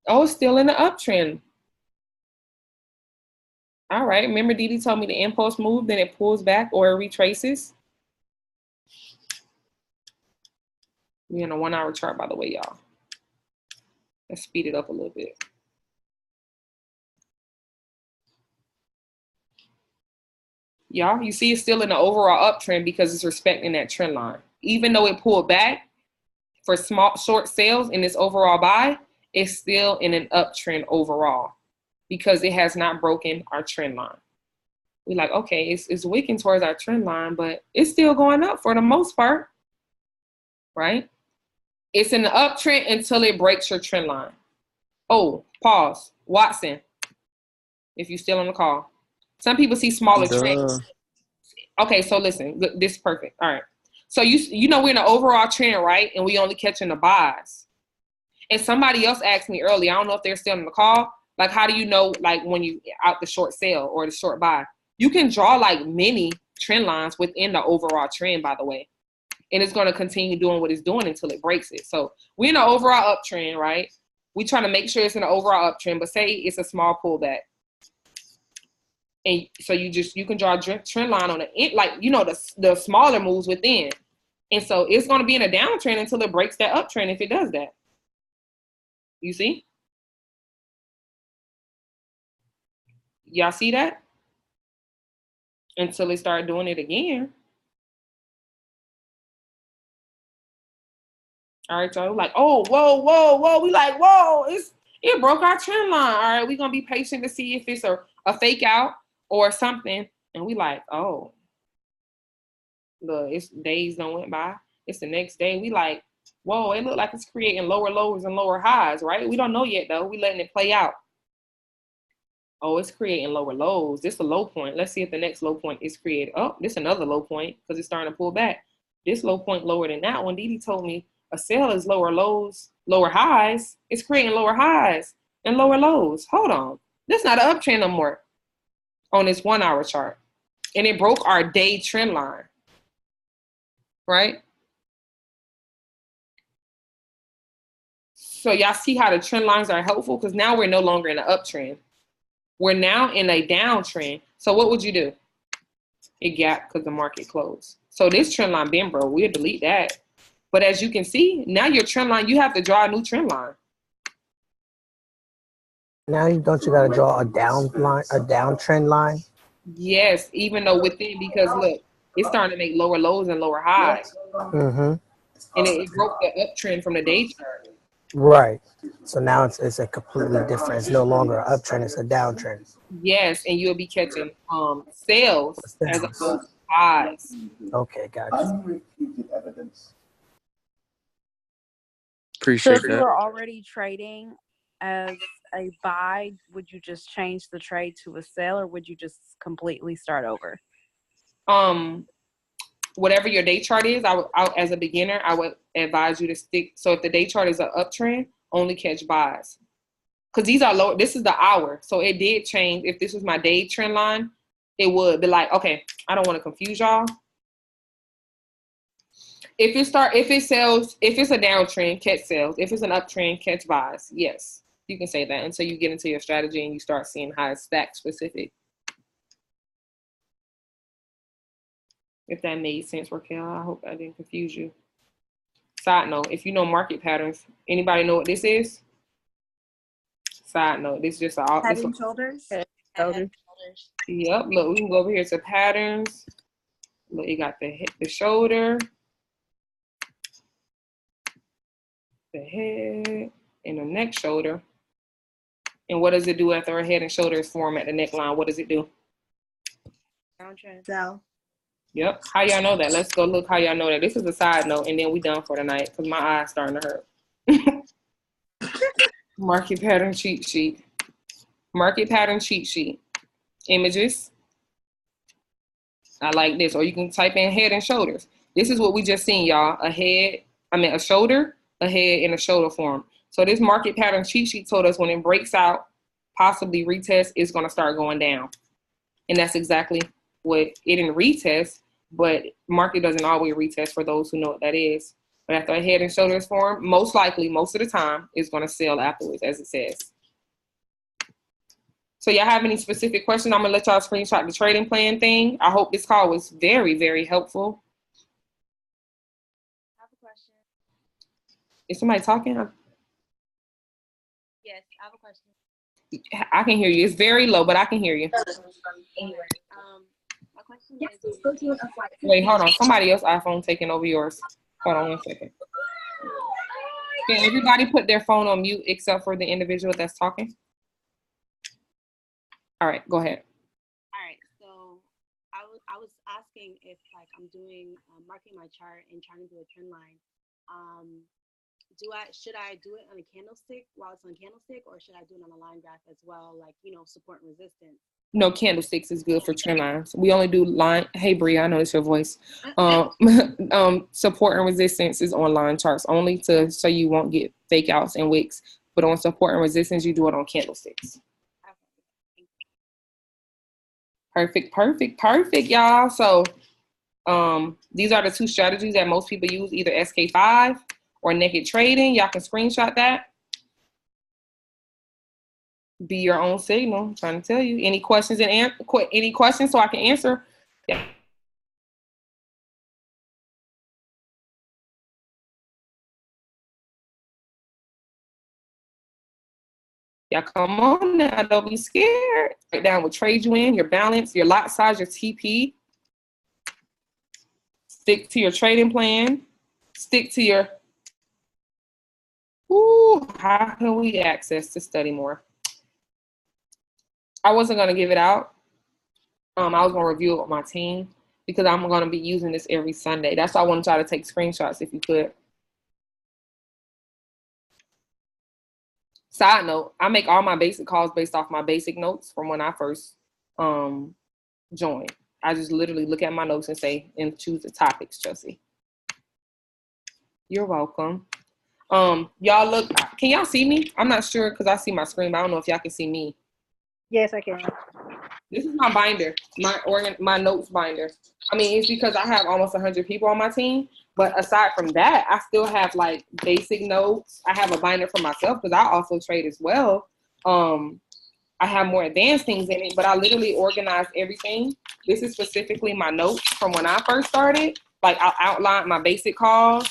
Speaker 1: Oh, it's still in the uptrend. All right, remember Didi told me the impulse move, then it pulls back or it retraces. We're in a 1 hour chart, by the way, y'all. Let's speed it up a little bit. Y'all, you see it's still in the overall uptrend because it's respecting that trend line. Even though it pulled back for small short sales in this overall buy, it's still in an uptrend overall because it has not broken our trend line. We're like, okay, it's wicking towards our trend line, but it's still going up for the most part, right? It's in the uptrend until it breaks your trend line. Oh, pause. Watson, if you're still on the call. Some people see smaller trends. Okay, so listen, this is perfect. All right. So you know we're in an overall trend, right? And we only catching the buys. And somebody else asked me earlier, I don't know if they're still on the call, like how do you know like when you out the short sale or the short buy? You can draw like many trend lines within the overall trend, by the way. And it's going to continue doing what it's doing until it breaks it. So we're in an overall uptrend, right? We're trying to make sure it's in an overall uptrend, but say it's a small pullback. And so you can draw a trend line on it, like, you know, the smaller moves within. And so it's going to be in a downtrend until it breaks that uptrend if it does that. You see? Y'all see that? Until it start doing it again. All right, so like, oh, whoa. We like, whoa, it broke our trend line. All right, we're going to be patient to see if it's a fake out or something. And we like, oh, look, it's days don't went by. It's the next day. We like, whoa, it look like it's creating lower lows and lower highs, right? We don't know yet though. We letting it play out. Oh, it's creating lower lows. This is a low point. Let's see if the next low point is created. Oh, this is another low point because it's starting to pull back. This low point lower than that one. Didi told me a sell is lower lows, lower highs. It's creating lower highs and lower lows. Hold on. This is not an uptrend no more on this 1 hour chart. And it broke our day trend line, right? So y'all see how the trend lines are helpful because now we're no longer in an uptrend. We're now in a downtrend. So what would you do? It gapped because the market closed. So this trend line been broke. We'll delete that. But as you can see, now your trend line, you have to draw a new trend line.
Speaker 6: Now don't you got to draw a downtrend line?
Speaker 1: Yes, even though within, because look, it's starting to make lower lows and lower highs.
Speaker 6: Mm-hmm.
Speaker 1: And it broke the uptrend from the day chart.
Speaker 6: Right. So now it's a completely different. It's no longer an uptrend. It's a downtrend.
Speaker 1: Yes, and you'll be catching sales as opposed to highs.
Speaker 6: Okay, gotcha.
Speaker 9: Appreciate
Speaker 7: So if you
Speaker 9: that.
Speaker 7: were already trading as a buy, would you just change the trade to a sell, or would you just completely start over?
Speaker 1: Whatever your day chart is, I as a beginner, I would advise you to stick. So if the day chart is an uptrend, only catch buys. Because these are low. This is the hour. So it did change. If this was my day trend line, it would be like, okay, I don't want to confuse y'all. If it sells, if it's a downtrend, catch sales. If it's an uptrend, catch buys. Yes, you can say that until you get into your strategy and you start seeing how it's stack specific. If that made sense, Raquel, I hope I didn't confuse you. Side note, if you know market patterns, anybody know what this is? Side note, this is just a
Speaker 2: Head and shoulders.
Speaker 7: Shoulders.
Speaker 1: Yep, look, we can go over here to patterns. Look, you got the shoulder, the head, and the neck shoulder. And what does it do after a head and shoulder is formed at the neckline? What does it do?
Speaker 2: Downtrend. Sell.
Speaker 1: Yep. How y'all know that? Let's go look how y'all know that. This is a side note, and then we done for the night because my eye's starting to hurt. Market pattern cheat sheet. Market pattern cheat sheet. Images. I like this. Or you can type in head and shoulders. This is what we just seen, y'all. A shoulder, a head, and a shoulder form. So this market pattern cheat sheet told us when it breaks out, possibly retest, it's going to start going down. And that's exactly what it didn't retest, but market doesn't always retest for those who know what that is. But after a head and shoulders form, most likely, most of the time, it's going to sell afterwards, as it says. So y'all have any specific questions? I'm going to let y'all screenshot the trading plan thing. I hope this call was very, very helpful.
Speaker 13: I have a question.
Speaker 1: Is somebody talking?
Speaker 13: Yes, I have a question.
Speaker 1: I can hear you. It's very low, but I can hear you.
Speaker 13: Anyway, my question is...
Speaker 1: Wait, hold on. Somebody else's iPhone taking over yours. Hold on 1 second. Can everybody put their phone on mute except for the individual that's talking? All right, go ahead.
Speaker 13: All right, so I was asking if like I'm doing marking my chart and trying to do a trend line. Should I do it on a candlestick while it's on candlestick, or should I do it on a line graph as well, like support and resistance?
Speaker 1: No, candlesticks is good for trend lines. We only do line. Hey, Bria, I know it's your voice. Support and resistance is on line charts only so you won't get fake outs and wicks. But on support and resistance, you do it on candlesticks. Perfect, y'all. So these are the two strategies that most people use, either SK5 or naked trading. Y'all can screenshot that. Be your own signal. I'm trying to tell you. Any questions any questions so I can answer? Yeah. Yeah, come on now. Don't be scared. Write down what trade you in, your balance, your lot size, your TP. Stick to your trading plan. Stick to your... how can we access to study more? I wasn't going to give it out. I was going to review it with my team. because I'm going to be using this every Sunday. That's why I want y'all to take screenshots if you could. Side note, I make all my basic calls based off my basic notes from when I first joined. I just literally look at my notes and say, and choose the topics, Chelsea. You're welcome. Y'all look, can y'all see me? I'm not sure because I see my screen, but I don't know if y'all can see me.
Speaker 11: Yes, I can.
Speaker 1: This is my binder, my notes binder. I mean, it's because I have almost 100 people on my team, but aside from that, I still have like basic notes. I have a binder for myself because I also trade as well. I have more advanced things in it, but I literally organize everything. This is specifically my notes from when I first started. Like I'll outline my basic calls.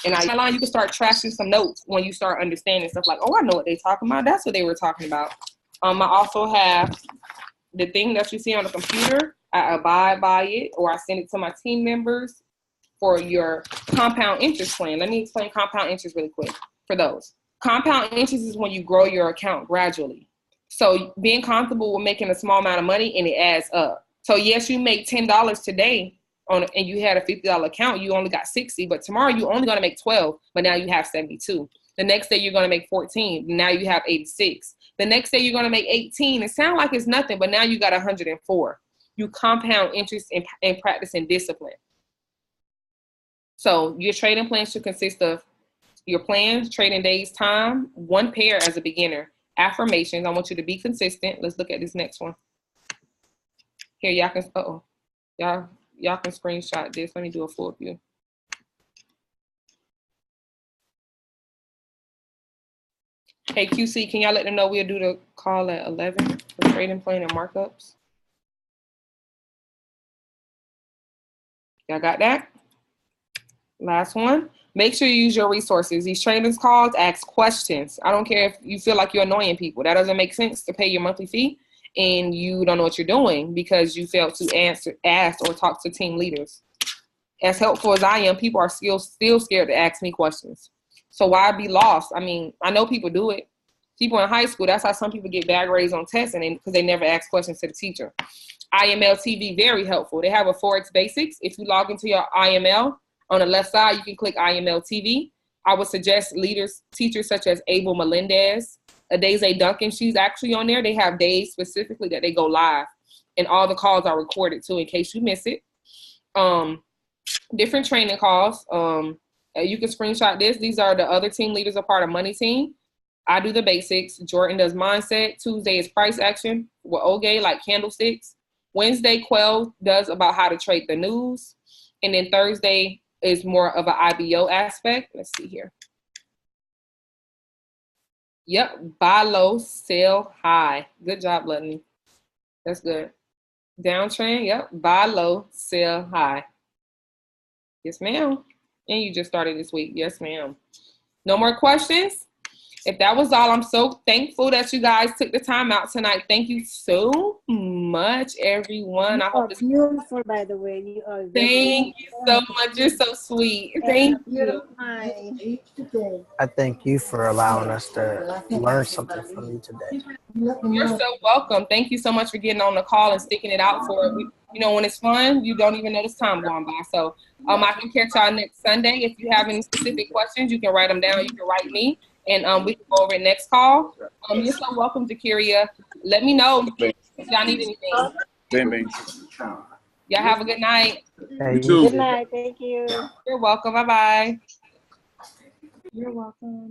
Speaker 1: And you can start trashing some notes when you start understanding stuff like, oh, I know what they're talking about. That's what they were talking about. I also have the thing that you see on the computer. I abide by it, or I send it to my team members for your compound interest plan. Let me explain compound interest really quick for those. Compound interest is when you grow your account gradually. So being comfortable with making a small amount of money and it adds up. So yes, you make $10 today and you had a $50 account, you only got 60, but tomorrow you're only gonna make 12, but now you have 72. The next day you're gonna make 14, now you have 86. The next day you're gonna make 18. It sounds like it's nothing, but now you got 104. You compound interest in practicing discipline. So your trading plan should consist of your plans, trading days, time, one pair as a beginner. Affirmations, I want you to be consistent. Let's look at this next one. Here, y'all can, y'all can screenshot this. Let me do a full view. Hey, QC, can y'all let them know we'll do the call at 11 for trading plan and markups? Y'all got that? Last one. Make sure you use your resources. These trainers calls, ask questions. I don't care if you feel like you're annoying people. That doesn't make sense to pay your monthly fee and you don't know what you're doing because you failed to ask or talk to team leaders. As helpful as I am, people are still scared to ask me questions. So why be lost? I mean, I know people do it. People in high school, that's how some people get bad grades on tests and because they never ask questions to the teacher. IML TV, very helpful. They have a Forex Basics. If you log into your IML, on the left side, you can click IML TV. I would suggest teachers such as Abel Melendez, Adeze Duncan. She's actually on there. They have days specifically that they go live, and all the calls are recorded too in case you miss it. Different training calls. You can screenshot this. These are the other team leaders a part of Money Team. I do the basics. Jordan does mindset. Tuesday is price action with Oge, like candlesticks. Wednesday, Quell does about how to trade the news. And then Thursday is more of an IBO aspect. Let's see here. Yep, buy low, sell high. Good job, Ludney. That's good. Downtrend, yep, buy low, sell high. Yes, ma'am. And you just started this week. Yes, ma'am. No more questions? If that was all, I'm so thankful that you guys took the time out tonight. Thank you so much, everyone. I hope it's
Speaker 11: beautiful, by the way. You are
Speaker 1: thank you so much. You're so sweet. Thank you.
Speaker 6: I thank you for allowing us to learn something from you today.
Speaker 1: You're so welcome. Thank you so much for getting on the call and sticking it out for it. You know, when it's fun, you don't even notice time going by. So I can catch y'all next Sunday. If you have any specific questions, you can write them down. You can write me, and we can go over it next call. You're so welcome, Jakiria. Let me know if y'all need anything. Y'all have a good night.
Speaker 6: Hey,
Speaker 11: good night. Thank you.
Speaker 1: You're welcome. Bye-bye. You're welcome.